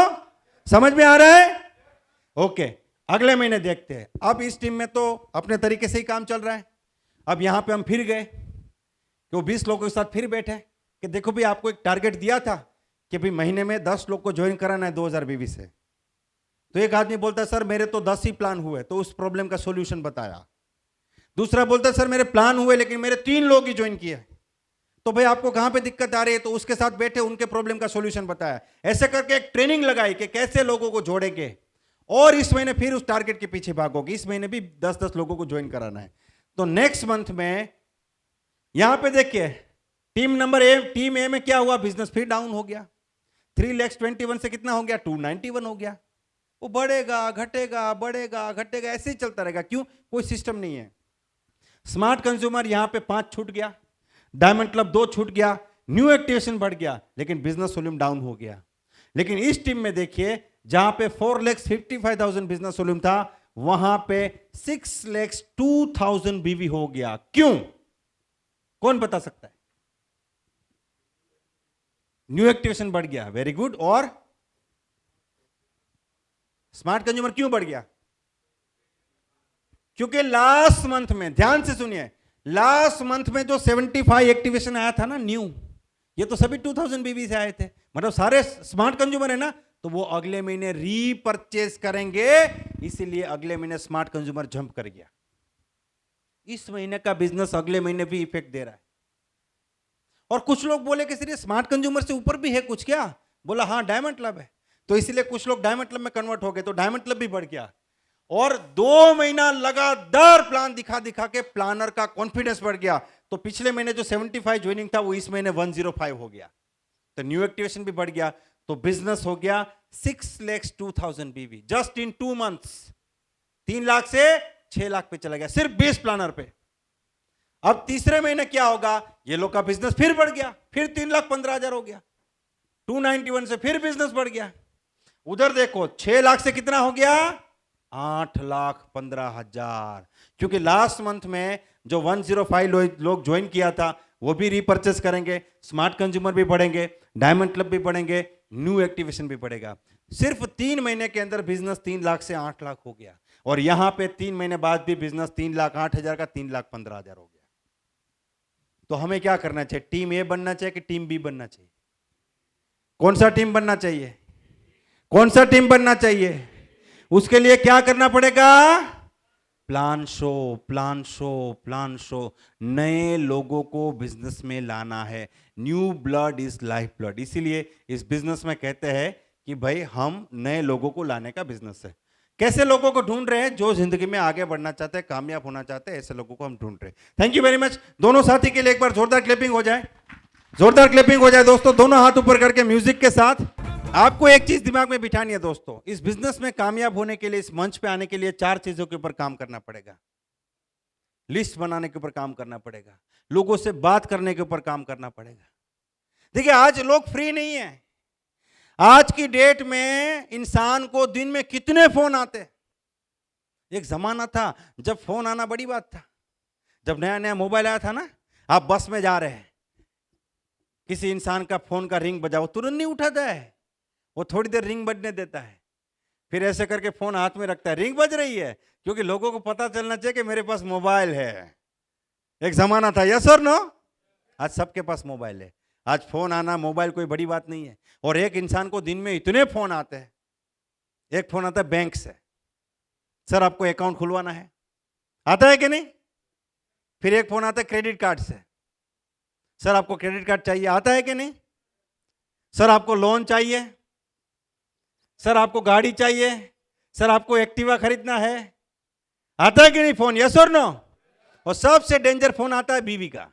समझ में आ रहा है? ओके, अगले महीने देखते हैं। अब इस टीम में तो अपने तरीके से ही काम चल रहा है। अब यहां पे हम फिर गए कि वो 20 लोगों के साथ फिर बैठे कि देखो भी आपको एक टारगेट दिया था कि भाई महीने में 10 लोग को ज्वाइन कराना है 2020 से। तो एक आदमी बोलता है सर मेरे तो 10 ही प्लान हुए, तो उस प्रॉब्लम का सॉल्यूशन बताया। दूसरा बोलता है सर मेरे प्लान हुए लेकिन मेरे 3 लोग ही ज्वाइन किए। तो भाई आपको कहां पे दिक्कत आ रही है? तो उसके साथ बैठे, उनके प्रॉब्लम का सॉल्यूशन बताया। ऐसे करके एक ट्रेनिंग लगाई कि कैसे लोगों को जोड़ेंगे, और इस महीने फिर उस टारगेट के पीछे भागोगे। इस महीने भी 10-10 लोगों को ज्वाइन कराना है। तो नेक्स्ट मंथ में यहां पे देखिए टीम नंबर ए, टीम ए में क्या हुआ? बिजनेस फिर डाउन हो गया। 3,21,000 से कितना हो गया? 291 हो गया। वो बढ़ेगा घटेगा, बढ़ेगा घटेगा, ऐसे ही चलता रहेगा। क्यों? कोई सिस्टम नहीं है। स्मार्ट कंज्यूमर यहां पे 5 छूट गया, डायमंड क्लब 2 छूट गया, न्यू एक्टिवेशन बढ़ गया, लेकिन बिजनेस वॉल्यूम डाउन हो गया। लेकिन इस टीम में देखिए जहां पे 4,55,000 बिजनेस वॉल्यूम था, वहां पे 6,02,000 बीवी हो गया। क्यों? कौन बता सकता है? न्यू एक्टिवेशन बढ़ गया, वेरी गुड। और स्मार्ट कंज्यूमर क्यों बढ़ गया? क्योंकि लास्ट मंथ में, ध्यान से सुनिए, लास्ट मंथ में जो 75 एक्टिवेशन आया था ना न्यू, ये तो सभी 2000 बीबी से आए थे, मतलब सारे स्मार्ट कंज्यूमर है ना, तो वो अगले महीने रीपरचेज करेंगे, इसीलिए अगले महीने स्मार्ट कंज्यूमर जंप कर गया। इस महीने का बिजनेस अगले महीने भी इफेक्ट दे रहा है। और कुछ लोग बोले कि सिर्फ स्मार्ट कंज्यूमर से ऊपर भी है कुछ क्या? बोला हाँ डायमंड क्लब है, तो इसलिए कुछ लोग डायमंड क्लब में कन्वर्ट हो गए, तो डायमंड क्लब भी बढ़ गया। और 2 महीना लगातार प्लान दिखा दिखा के प्लानर का कॉन्फिडेंस बढ़ गया, तो पिछले महीने जो 75 ज्वाइनिंग था वो इस महीने 105 हो गया, तो न्यू एक्टिवेशन भी बढ़ गया, तो बिजनेस हो गया 6,02,000 बीवी जस्ट इन 2 मंथ्स। 3 लाख से 6 लाख पे चला गया सिर्फ 20 प्लानर पे। अब तीसरे महीने क्या होगा? ये लोग का बिजनेस फिर बढ़ गया, फिर 3,15,000 हो गया, 291 से फिर बिजनेस बढ़ गया। उधर देखो 6 लाख से कितना हो गया? 8,15,000, क्योंकि लास्ट मंथ में जो 105 लोग ज्वाइन किया था वो भी रीपरचेस करेंगे, स्मार्ट कंज्यूमर भी बढ़ेंगे, डायमंड क्लब भी बढ़ेंगे, न्यू एक्टिवेशन भी बढ़ेगा। सिर्फ 3 महीने के अंदर बिजनेस 3 लाख से 8 लाख हो गया, और यहां पे 3 महीने बाद भी बिजनेस 3,08,000 का 3,15,000 हो गया। तो हमें क्या करना चाहिए? टीम ए बनना चाहिए कि टीम बी बनना चाहिए? कौन सा टीम बनना चाहिए? कौन सा टीम बनना चाहिए? उसके लिए क्या करना पड़ेगा? Plan show, plan show, plan show. नए लोगों को बिजनेस में लाना है। New blood is life blood, इसीलिए इस बिजनेस में कहते हैं कि भाई हम नए लोगों को लाने का बिजनेस है। कैसे लोगों को ढूंढ रहे हैं? जो जिंदगी में आगे बढ़ना चाहते हैं, कामयाब होना चाहते हैं, ऐसे लोगों को हम ढूंढ रहे हैं। Thank you very much. दोनों साथी के लिए एक बार जोरदार क्लैपिंग हो जाए, जोरदार क्लैपिंग हो जाए दोस्तों, दोनों हाथ ऊपर करके म्यूजिक के साथ। आपको एक चीज दिमाग में बिठानी है दोस्तों, इस बिजनेस में कामयाब होने के लिए, इस मंच पे आने के लिए 4 चीजों के ऊपर काम करना पड़ेगा। लिस्ट बनाने के ऊपर काम करना पड़ेगा, लोगों से बात करने के ऊपर काम करना पड़ेगा। देखिए आज लोग फ्री नहीं है। आज की डेट में इंसान को दिन में कितने फोन आते हैं। एक जमाना था जब फोन आना बड़ी बात था, जब नया नया मोबाइल आया था ना, आप बस में जा रहे हैं, किसी इंसान का फोन का रिंग बजा, वो तुरंत नहीं उठाता है, वो थोड़ी देर रिंग बजने देता है, फिर ऐसे करके फोन हाथ में रखता है, रिंग बज रही है, क्योंकि लोगों को पता चलना चाहिए कि मेरे पास मोबाइल है। एक जमाना था, यस और नो? आज सबके पास मोबाइल है। आज फोन आना, मोबाइल कोई बड़ी बात नहीं है। और एक इंसान को दिन में इतने फोन आते हैं। एक फोन आता है बैंक से, सर आपको अकाउंट खुलवाना है, आता है कि नहीं? फिर एक फोन आता है क्रेडिट कार्ड से, सर आपको क्रेडिट कार्ड चाहिए, आता है कि नहीं? सर आपको लोन चाहिए, सर आपको गाड़ी चाहिए, सर आपको एक्टिवा खरीदना है, आता है कि नहीं फोन? यस और नो? और सबसे डेंजर फोन आता है बीवी का,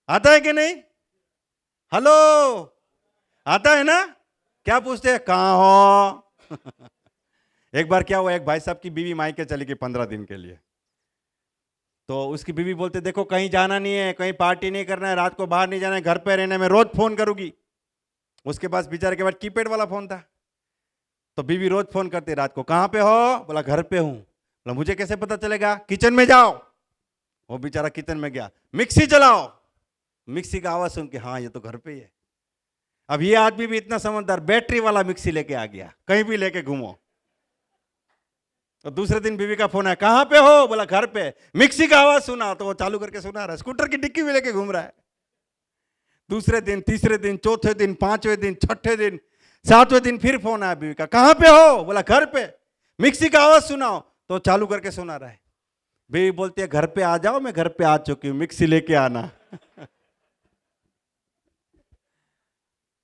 आता है कि नहीं? हेलो, आता है ना? क्या पूछते हैं, कहां हो? एक बार क्या हुआ, एक भाई साहब की बीवी मायके चली गई 15 दिन के लिए। तो उसकी बीवी बोलते देखो कहीं जाना नहीं है, कहीं पार्टी नहीं करना है, रात को बाहर नहीं जाना है, घर पे रहना है, मैं रोज फोन करूंगी। उसके पास बेचारे के बाद कीपैड वाला फोन था, तो बीवी रोज फोन करती, रात को कहां पे हो? बोला घर पे हूं। बोला मुझे कैसे पता चलेगा? किचन में जाओ। वो बेचारा किचन में गया, मिक्सी चलाओ। मिक्सी का आवाज सुन के, हाँ ये तो घर पे ही है। अब ये आदमी भी इतना समझदार, बैटरी वाला मिक्सी लेके आ गया, कहीं भी लेके घूमो। तो दूसरे दिन बीवी का फोन है, कहां पे हो? बोला घर पे। मिक्सी का आवाज सुना तो वो चालू करके सुना रहा है, स्कूटर की डिक्की में लेके घूम रहा है। दूसरे दिन, तीसरे दिन, चौथे दिन, 5वें दिन, 6ठे दिन, 7वें दिन फिर फोन आया बीवी का, कहां पे हो? बोला घर पे। मिक्सी का आवाज सुनाओ, तो चालू करके सुना रहा है। बीवी बोलती है घर पे आ जाओ, मैं घर पे आ चुकी हूं, मिक्सी लेके आना।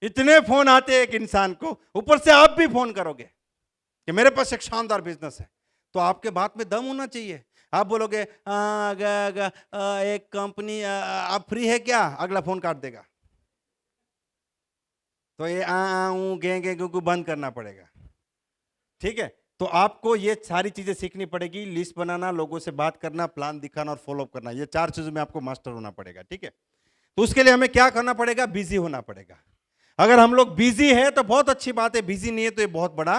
इतने फोन आते हैं एक इंसान को, ऊपर से आप भी फोन करोगे कि मेरे पास एक शानदार बिजनेस है, तो आपके बात में दम होना चाहिए। आप बोलोगे एक कंपनी, आप फ्री है क्या? अगला फोन काट देगा। तो ये गे गे गु बंद करना पड़ेगा, ठीक है? तो आपको ये सारी चीजें सीखनी पड़ेगी, लिस्ट बनाना, लोगों से बात करना, प्लान दिखाना और फॉलोअप करना, ये 4 चीजों में आपको मास्टर होना पड़ेगा, ठीक है। तो उसके लिए हमें क्या करना पड़ेगा, बिजी होना पड़ेगा। अगर हम लोग बिजी है तो बहुत अच्छी बात है, बिजी नहीं है तो ये बहुत बड़ा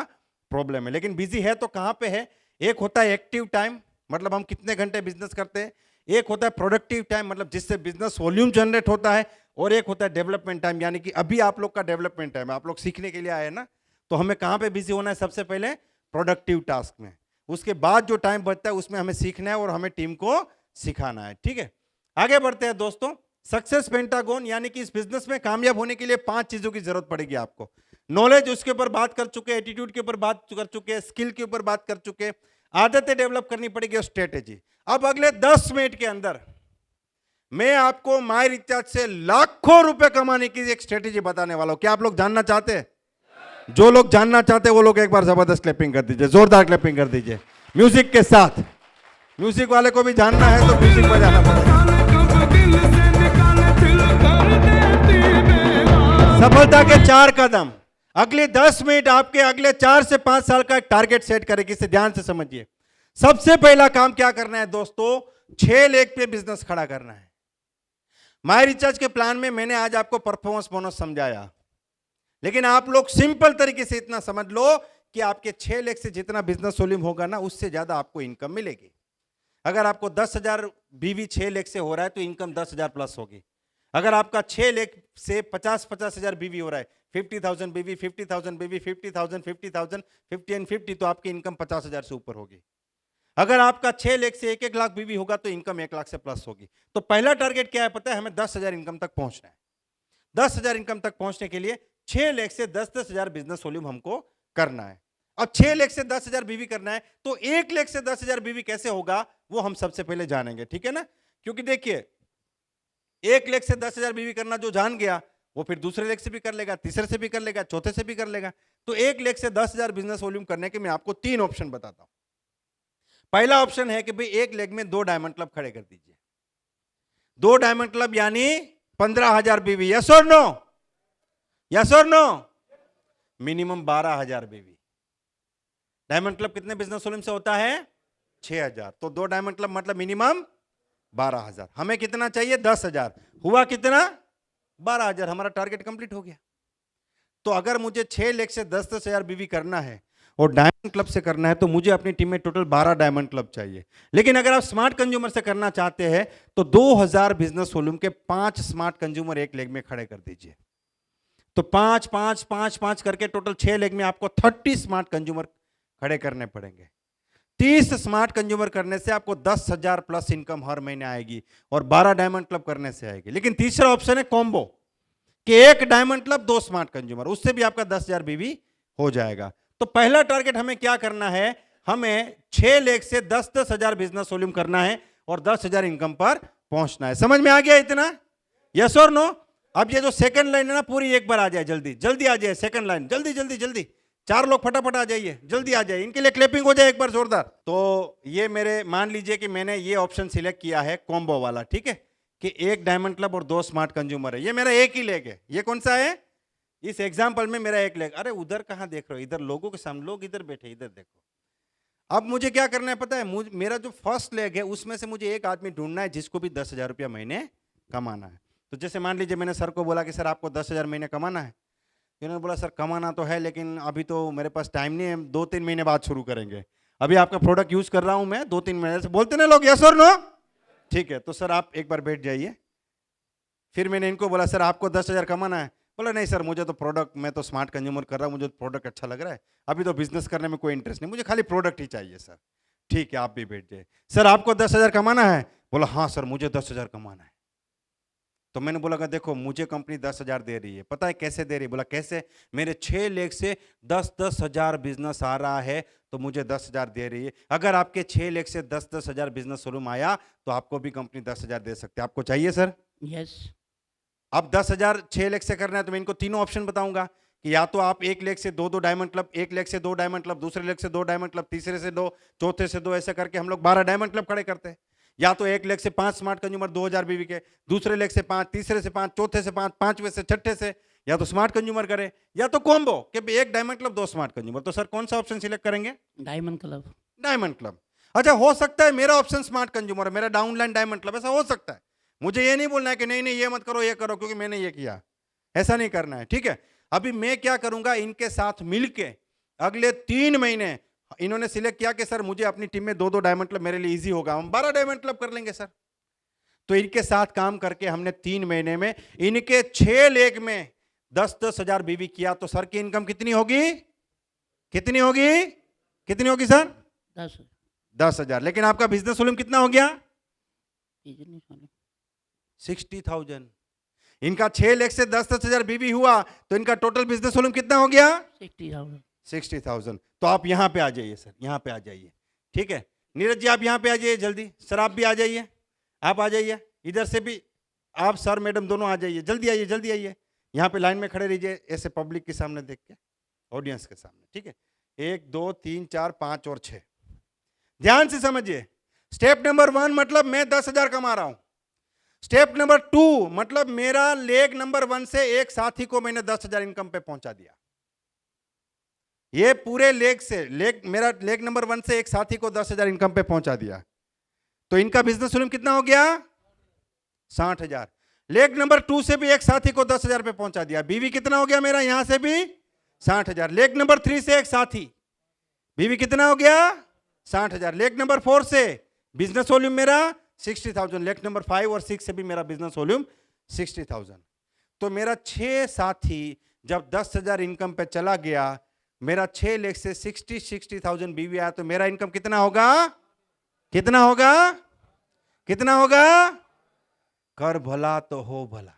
प्रॉब्लम है। लेकिन बिजी है तो कहां पे है, एक होता है एक्टिव टाइम, मतलब हम कितने घंटे बिजनेस करते हैं, एक होता है प्रोडक्टिव टाइम, मतलब जिससे बिजनेस वॉल्यूम जनरेट होता है, और एक होता है डेवलपमेंट टाइम, यानी कि अभी आप लोग का डेवलपमेंट टाइम है, आप लोग सीखने के लिए आए हैं ना। तो हमें कहां पे बिजी होना है, सबसे पहले प्रोडक्टिव टास्क में, उसके बाद जो टाइम बचता है उसमें हमें सीखना है और हमें टीम को सिखाना है, ठीक है। आगे बढ़ते हैं दोस्तों। सक्सेस पेंटागन, यानी कि इस बिजनेस में कामयाब होने के लिए 5 चीजों की जरूरत पड़ेगी आपको। नॉलेज, उसके ऊपर बात कर चुके, एटीट्यूड के ऊपर बात कर चुके, स्किल के ऊपर बात कर चुके, आदतें डेवलप करनी पड़ेगी और स्ट्रेटेजी। अब अगले 10 मिनट के अंदर मैं आपको माय रिचार्ज से लाखों रुपए कमाने की एक स्ट्रेटेजी बताने वाला हूं। क्या आप लोग जानना चाहते हैं? जो लोग जानना चाहते हैं वो लोग एक बार जबरदस्त क्लैपिंग कर दीजिए, जोरदार क्लैपिंग कर दीजिए म्यूजिक के साथ। म्यूजिक वाले को भी जानना है तो म्यूजिक बजाना पड़ेगा। सफलता के 4 कदम। अगले 10 मिनट आपके अगले 4 से 5 साल का एक टारगेट सेट करेगी, इसे ध्यान से समझिए। सबसे पहला काम क्या करना है दोस्तों, 6 लेग पे बिजनेस खड़ा करना है। माय रिचार्ज के प्लान में मैंने आज आपको परफॉर्मेंस बोनस समझाया, लेकिन आप लोग सिंपल तरीके से इतना समझ लो कि आपके 6 लाख से जितना बिजनेस वॉल्यूम होगा ना, उससे ज्यादा आपको इनकम मिलेगी। अगर आपको 10,000 बीवी 6 लाख से हो रहा है तो इनकम 10,000 प्लस होगी। अगर आपका 6 लाख से 50,000 बीवी हो रहा है, 50,000 बीवी, 50,000 बीवी, 50,000, 50,000, 50 एंड 50, तो आपकी इनकम 50,000 से ऊपर होगी। अगर आपका 6 लाख से 1 लाख बीवी होगा तो इनकम 1 लाख से प्लस होगी। तो पहला टारगेट क्या है पता है, हमें 10,000 इनकम तक पहुंचना है। 10,000 इनकम तक पहुंचने के लिए 6 लाख से 10,000 बिजनेस वॉल्यूम हमको करना है। और 6 लाख से 10,000 बीवी करना है, तो 1 लाख से 10,000 बीवी कैसे होगा वो हम सबसे पहले जानेंगे, ठीक है ना। क्योंकि देखिए 1 लाख से 10,000 बीवी करना जो जान गया वो फिर दूसरे लेग से भी कर लेगा, तीसरे से भी कर लेगा, चौथे से भी कर लेगा। तो 1 लाख से 10,000 बिजनेस वॉल्यूम करने के मैं आपको 3 ऑप्शन बताता हूं। पहला ऑप्शन है कि भाई 1 लेग में 2 डायमंड क्लब खड़े कर दीजिए। 2 डायमंड क्लब यानी 15,000 बीवी। यस और नो? यस और नो? मिनिमम 12,000 बीवी। डायमंड क्लब कितने बिजनेस वॉल्यूम से होता है? 6,000। तो 2 डायमंड क्लब मतलब मिनिमम 12,000। हमें कितना चाहिए? 10,000। हुआ कितना? 12,000। हमारा टारगेट कंप्लीट हो गया। तो अगर मुझे 6 लाख से 10,000 बीवी करना है और डायमंड क्लब से करना है तो मुझे अपनी टीम में टोटल 12 डायमंड क्लब चाहिए। लेकिन अगर आप स्मार्ट कंज्यूमर से करना चाहते हैं तो 2,000 बिजनेस वॉल्यूम के 5 स्मार्ट कंज्यूमर 1 लेग में खड़े कर दीजिए। तो 5 5 5 5 करके टोटल 6 लेग में आपको 30 स्मार्ट कंज्यूमर खड़े करने पड़ेंगे। 30 स्मार्ट कंज्यूमर करने से आपको 10,000 प्लस इनकम हर महीने आएगी और 12 डायमंड क्लब करने से आएगी। लेकिन तीसरा ऑप्शन है कॉम्बो, कि 1 डायमंड क्लब 2 स्मार्ट कंज्यूमर, उससे भी आपका 10,000 बीवी हो जाएगा। तो पहला टारगेट हमें क्या करना है, हमें 6 लाख से 10,000 बिजनेस वॉल्यूम करना है और 10,000 इनकम पर पहुंचना है। समझ में आ गया इतना? यस और नो? अब ये जो सेकंड लाइन है ना, पूरी एक बार आ जाए, जल्दी जल्दी आ जाए सेकंड लाइन, जल्दी जल्दी जल्दी। 4 लोग फटाफट आ जाइए, जल्दी आ जाइए, इनके लिए क्लैपिंग हो जाए एक बार जोरदार। तो ये मेरे, मान लीजिए कि मैंने ये ऑप्शन सिलेक्ट किया है कॉम्बो वाला, ठीक है, कि 1 डायमंड क्लब और 2 स्मार्ट कंज्यूमर है। ये मेरा एक ही लेग है। ये कौन सा है? इस एग्जाम्पल में मेरा एक लेग। अरे उधर कहां देख रहे हो, इधर लोगों के सामने, लोग इधर बैठे, इधर देखो। अब मुझे क्या करना है पता है, मेरा जो फर्स्ट लेग है उसमें से मुझे एक आदमी ढूंढना है जिसको भी 10,000 रुपया महीने कमाना है। तो जैसे मान लीजिए मैंने सर को बोला कि सर आपको 10,000 महीने कमाना है। इन्होंने बोला सर कमाना तो है लेकिन अभी तो मेरे पास टाइम नहीं है, 2-3 महीने बाद शुरू करेंगे। अभी आपका प्रोडक्ट यूज कर रहा हूं मैं 2-3 महीने से। बोलते ना लोग यस और नो? ठीक है, तो सर आप एक बार बैठ जाइए। फिर मैंने इनको बोला सर आपको 10,000 कमाना है। बोला नहीं सर, मुझे तो प्रोडक्ट, मैं तो स्मार्ट कंज्यूमर कर रहा हूँ, मुझे तो प्रोडक्ट अच्छा लग रहा है, अभी तो बिजनेस करने में कोई इंटरेस्ट नहीं, मुझे खाली प्रोडक्ट ही चाहिए सर। ठीक है, आप भी बैठ जाइए। सर आपको 10,000 कमाना है? बोला हाँ सर मुझे 10,000 कमाना है। तो मैंने बोला देखो मुझे कंपनी 10,000 दे रही है, पता है कैसे दे रही है? बोला कैसे? मेरे 6 लाख से 10,000 बिजनेस आ रहा है तो मुझे 10,000 दे रही है। अगर आपके 6 लाख से 10,000 बिजनेस वॉल्यूम आया तो आपको भी कंपनी 10,000 दे सकते हैं। आपको चाहिए सर? यस। अब 10,000 6 लाख से करना है तो मैं इनको तीनों ऑप्शन बताऊंगा कि या तो आप 1 लाख से 2 डायमंड क्लब, 1 लाख से 2 डायमंड क्लब, दूसरे लाख से 2 डायमंड क्लब, तीसरे से 2, चौथे से 2, ऐसे करके हम लोग 12 डायमंड क्लब खड़े करते हैं। या तो 1 लाख से 5 स्मार्ट कंज्यूमर 2,000 बीवी के, दूसरे लाख से 5, तीसरे से 5, चौथे से 5, पांचवें से, छठे से, या तो स्मार्ट कंज्यूमर करे या तो कॉम्बो कि एक डायमंड क्लब 2 स्मार्ट कंज्यूमर। तो सर कौन सा ऑप्शन सिलेक्ट करेंगे? Diamond club. Diamond club. अच्छा, हो सकता है मेरा ऑप्शन स्मार्ट कंज्यूमर है, मेरा डाउनलाइन डायमंड क्लब, ऐसा हो सकता है। मुझे ये नहीं बोलना है कि नहीं नहीं ये मत करो ये करो क्योंकि मैंने ये किया, ऐसा नहीं करना है, ठीक है। अभी मैं क्या करूंगा, इनके साथ मिलके अगले 3 महीने इन्होंने सिलेक्ट किया कि सर मुझे अपनी टीम में 2-2 डायमंड क्लब मेरे लिए इजी होगा, हम 12 डायमंड क्लब कर लेंगे सर। तो इनके साथ काम करके हमने 3 महीने में इनके 6 लेग में 10-10 हजार बीवी किया। तो सर की इनकम कितनी होगी? कितनी होगी? कितनी होगी सर? 10 हजार। लेकिन आपका बिजनेस वॉल्यूम कितना हो गया? 60,000। इनका 6 लेग से 10-10 हजार बीवी हुआ तो इनका टोटल बिजनेस वॉल्यूम कितना हो गया? 60,000। तो आप यहां पे आ जाइए सर, यहां पे आ जाइए, ठीक है। नीरज जी आप यहां पे आ जाइए जल्दी। सर आप भी आ जाइए, आप आ जाइए, इधर से भी आप सर मैडम दोनों आ जाइए, जल्दी आइए जल्दी आइए। यहाँ पे लाइन में खड़े रहिए ऐसे पब्लिक के सामने देख के, ऑडियंस के सामने, ठीक है। 1 2 3 4 5 और 6। ध्यान से समझिए। स्टेप नंबर 1 मतलब मैं 10,000 कमा रहा हूं। स्टेप नंबर 2 मतलब मेरा लेग नंबर 1 से एक साथी को मैंने 10,000 इनकम पे पहुंचा दिया। ये पूरे लेग से मेरा लेग नंबर 1 से एक साथी को 10,000 इनकम पे पहुंचा दिया। तो इनका बिजनेस वॉल्यूम कितना हो गया? 60,000। लेग नंबर 2 से भी एक साथी को 10,000 पे पहुंचा दिया। बीवी कितना हो गया मेरा? यहां से भी 60,000। लेग नंबर 3 से एक साथी, बीवी कितना हो गया? 60,000। लेग नंबर 4 से बिजनेस वॉल्यूम मेरा 60,000। लेग नंबर 5 और 6 से भी मेरा बिजनेस वॉल्यूम 60,000। तो मेरा 6 साथी जब 10,000 इनकम पे चला गया, मेरा 6 लेग से 60,000 बीवी आया, तो मेरा इनकम कितना होगा? कितना होगा? कितना होगा? कर भला तो हो भला।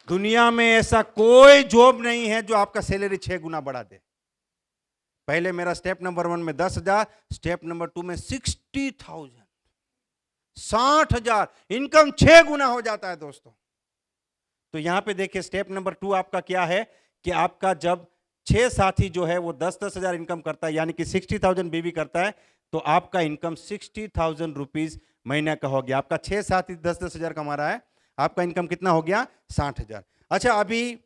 दुनिया में ऐसा कोई जॉब नहीं है जो आपका सैलरी 6 गुना बढ़ा दे। पहले मेरा स्टेप नंबर 1 में 10,000, स्टेप नंबर 2 में 60,000, 60,000 इनकम 6 गुना हो जाता है दोस्तों। तो यहां पे देखिए स्टेप नंबर 2 आपका क्या है कि आपका जब 6 साथी जो है वो 10-10 हजार इनकम करता है, यानी कि 60,000 बीवी करता है, तो आपका इनकम 60,000 रुपीज महीने का हो गया। आपका 6 साथी 10-10 हजार कमा रहा है, आपका इनकम कितना हो गया? 60,000। अच्छा, अभी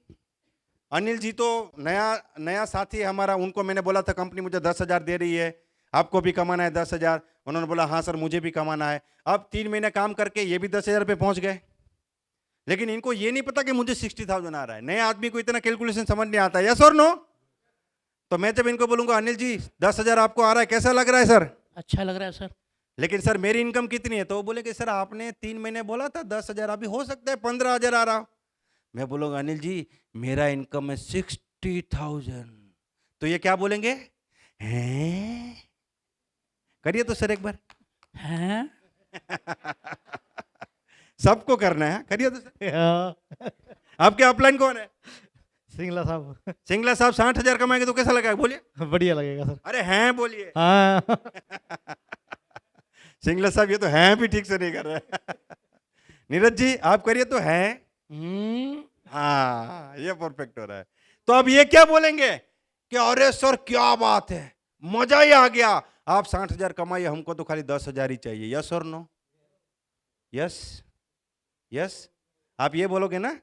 अनिल जी तो नया साथी है हमारा, उनको मैंने बोला था कंपनी मुझे 10,000 दे रही है, आपको भी कमाना है 10,000। उन्होंने बोला हाँ सर मुझे भी कमाना है। अब 3 महीने काम करके ये भी 10,000 पे पहुंच गए, लेकिन इनको ये नहीं पता कि मुझे 60,000 आ रहा है। नए आदमी को इतना कैलकुलेशन समझ नहीं आता, यस और नो? तो मैं जब इनको बोलूंगा अनिल जी 10,000 आपको आ रहा है, कैसा लग रहा है सर? अच्छा लग रहा है सर। लेकिन सर मेरी इनकम कितनी है? तो वो बोले कि सर आपने 3 महीने बोला था 10,000, अभी हो सकता है 15,000 आ रहा। मैं बोलूंगा अनिल जी मेरा इनकम है 60,000। तो ये क्या बोलेंगे? हैं? करिए तो सर एक बार। हैं? सबको करना है, करिए तो सर। आपके अपलाइन कौन है? सिंगला साहब। सिंगला साहब 60,000 कमाएंगे तो कैसा लगेगा? बोलिए। बढ़िया लगेगा सर। अरे हैं बोलिए। हाँ। सिंगला साहब ये तो हैं भी ठीक से नहीं कर रहे। नीरज जी आप करिए तो हैं। हाँ ये परफेक्ट हो रहा है। तो अब ये क्या बोलेंगे कि अरे सर क्या बात है, मजा ही आ गया, आप 60,000 कमाइए, हमको तो खाली 10,000 ही चाहिए। यस और नो? Yes yes. आप ये बोलोगे ना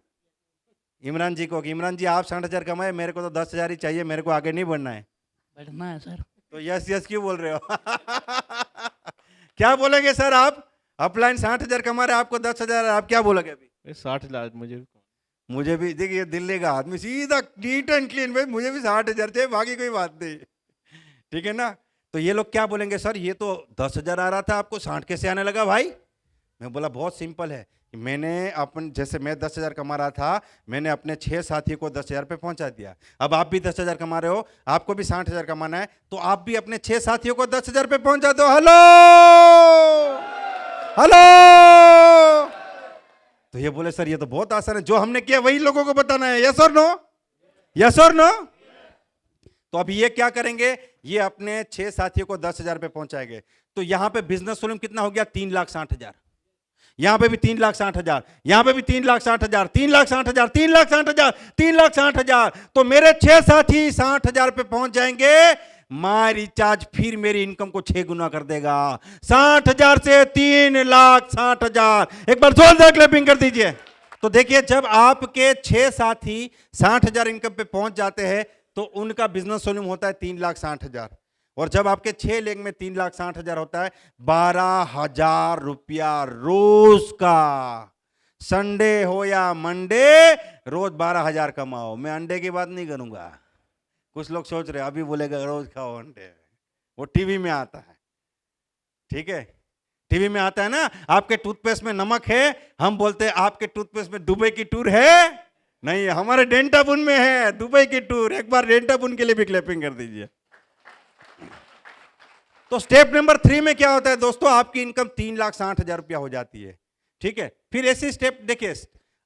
इमरान जी को कि इमरान जी आप 60,000 कमाए, मेरे को तो 10,000 ही चाहिए, मेरे को आगे नहीं बढ़ना है। बढ़ना है सर। तो यस यस क्यों बोल रहे हो? क्या बोलेंगे सर आप? अपलाइन 60,000 कमा रहे, आपको 10,000, आप क्या बोलोगे अभी? 60,000 मुझे भी देखिए दिल्ली का आदमी सीधा नीट एंड क्लीन, भाई मुझे भी 60,000 चाहिए, बाकी कोई बात नहीं, ठीक है ना। तो ये लोग क्या बोलेंगे सर ये तो 10,000 आ रहा था, आपको 60 कैसे आने लगा भाई? मैं बोला बहुत सिंपल है, मैंने जैसे मैं 10,000 कमा रहा था, मैंने अपने 6 साथियों को 10,000 पे पहुंचा दिया। अब आप भी 10,000 कमा रहे हो, आपको भी 60,000 कमाना है, तो आप भी अपने 6 साथियों को 10,000 पे पहुंचा दो। Hello hello. तो ये बोले सर ये तो बहुत आसान है, जो हमने किया वही लोगों को बताना है। यस और नो? यस और नो? तो अभी ये क्या करेंगे, ये अपने 6 साथियों को 10,000 पे पहुंचाएंगे। तो यहां पे बिजनेस वॉल्यूम कितना हो गया? 3,60,000। यहां पे भी 3,60,000, यहां पे भी 3,60,000, 3,60,000, 3,60,000, 3,60,000। तो मेरे 6 साथी 60,000 पे पहुंच जाएंगे। माय रिचार्ज फिर मेरी इनकम को 6 गुना कर देगा। 60,000 से 3,60,000। एक बार जोरदार क्लैपिंग कर दीजिए। तो देखिए, जब आपके 6 साथी 60,000 इनकम पे पहुंच जाते हैं तो उनका बिजनेस वॉल्यूम होता है 3,60,000, और जब आपके 6 लेग में 3,60,000 होता है 12,000 रुपया रोज का। संडे हो या मंडे, रोज 12,000 कमाओ। मैं अंडे की बात नहीं करूंगा, कुछ लोग सोच रहे अभी बोलेगा रोज खाओ अंडे, वो टीवी में आता है, ठीक है, टीवी में आता है ना। आपके टूथपेस्ट में नमक है, हम बोलते हैं आपके टूथपेस्ट में दुबई की टूर है, नहीं, हमारे डेंटाबुन में है दुबई की टूर। एक बार डेंटाबुन के लिए भी क्लैपिंग कर दीजिए। तो स्टेप नंबर 3 में क्या होता है दोस्तों, आपकी इनकम 3,60,000 रुपया हो जाती है, ठीक है। फिर ऐसी स्टेप देखिए,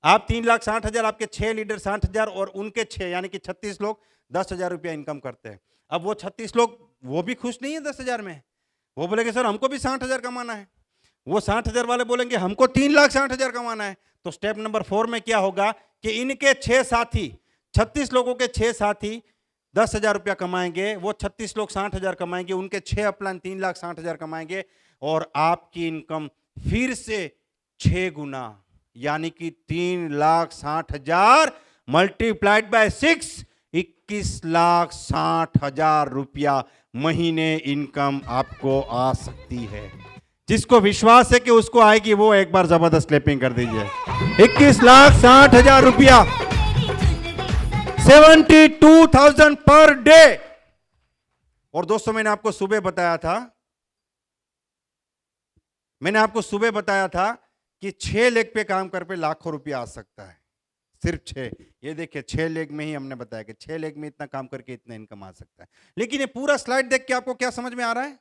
आप 3,60,000, आपके 6 लीडर 60,000 और उनके 6 यानी कि 36 लोग 10,000 रुपया इनकम करते हैं। अब वो 36 लोग वो भी खुश नहीं है 10,000 में, वो बोलेंगे सर हमको भी 60,000 कमाना है। वो 60,000 वाले बोलेंगे हमको 3,60,000 कमाना है। तो स्टेप नंबर 4 में क्या होगा कि इनके 6 साथी, 36 लोगों के 6 साथी 10,000 रुपया कमाएंगे, वो 36 लोग 60,000 कमाएंगे, उनके 6 अपलाइन 3,60,000 कमाएंगे, और आपकी इनकम फिर से 6 गुना यानी कि 3,60,000 मल्टीप्लाइड बाय 6, 21,60,000 रुपया महीने इनकम आपको आ सकती है। जिसको विश्वास है कि उसको आएगी, वो एक बार जबरदस्त क्लैपिंग कर दीजिए। 21,60,000 रुपया, 72,000 पर डे। और दोस्तों, मैंने आपको सुबह बताया था कि 6 लेग पे काम कर पे लाखों रुपया आ सकता है, सिर्फ 6। ये देखिए 6 लेग में ही हमने बताया कि 6 लेग में इतना काम करके इतना इनकम आ सकता है। लेकिन ये पूरा स्लाइड देख के आपको क्या समझ में आ रहा है?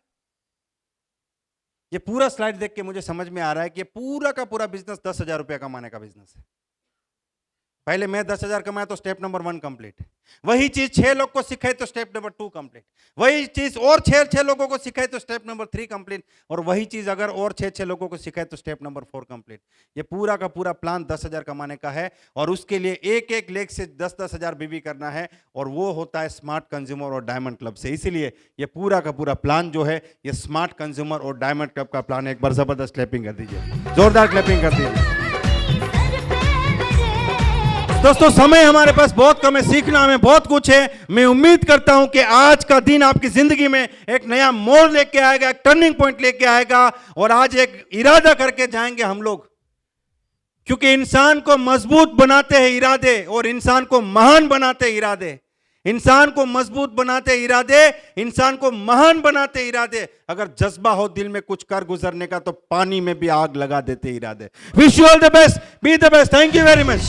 ये पूरा स्लाइड देख के मुझे समझ में आ रहा है कि ये पूरा का पूरा बिजनेस 10,000 रुपया कमाने का बिजनेस है। पहले मैं 10,000 कमाया तो स्टेप नंबर 1 कंप्लीट। वही चीज 6 लोग को सिखाई तो स्टेप नंबर 2 कंप्लीट। वही चीज और 6 लोगों को सिखाई तो स्टेप नंबर 3 कंप्लीट। और वही चीज अगर और 6 लोगों को सिखाए तो स्टेप नंबर 4 कंप्लीट। ये पूरा का पूरा प्लान 10,000 कमाने का है, और उसके लिए एक लेग से 10,000 बीबी करना है, और वो होता है स्मार्ट कंज्यूमर और डायमंड क्लब से। इसीलिए ये पूरा का पूरा प्लान जो है ये स्मार्ट कंज्यूमर और डायमंड क्लब का प्लान है। एक बार जबरदस्त क्लैपिंग कर दीजिए, जोरदार क्लैपिंग कर दीजिए। दोस्तों, समय हमारे पास बहुत कम है, सीखना हमें बहुत कुछ है। मैं उम्मीद करता हूं कि आज का दिन आपकी जिंदगी में एक नया मोड़ लेके आएगा, एक टर्निंग पॉइंट लेके आएगा, और आज एक इरादा करके जाएंगे हम लोग, क्योंकि इंसान को मजबूत बनाते हैं इरादे, और इंसान को महान बनाते हैं इरादे। इंसान को मजबूत बनाते इरादे, इंसान को महान बनाते इरादे। अगर जज्बा हो दिल में कुछ कर गुजरने का तो पानी में भी आग लगा देते इरादे। Wish you all the best, be the best. Thank you very much.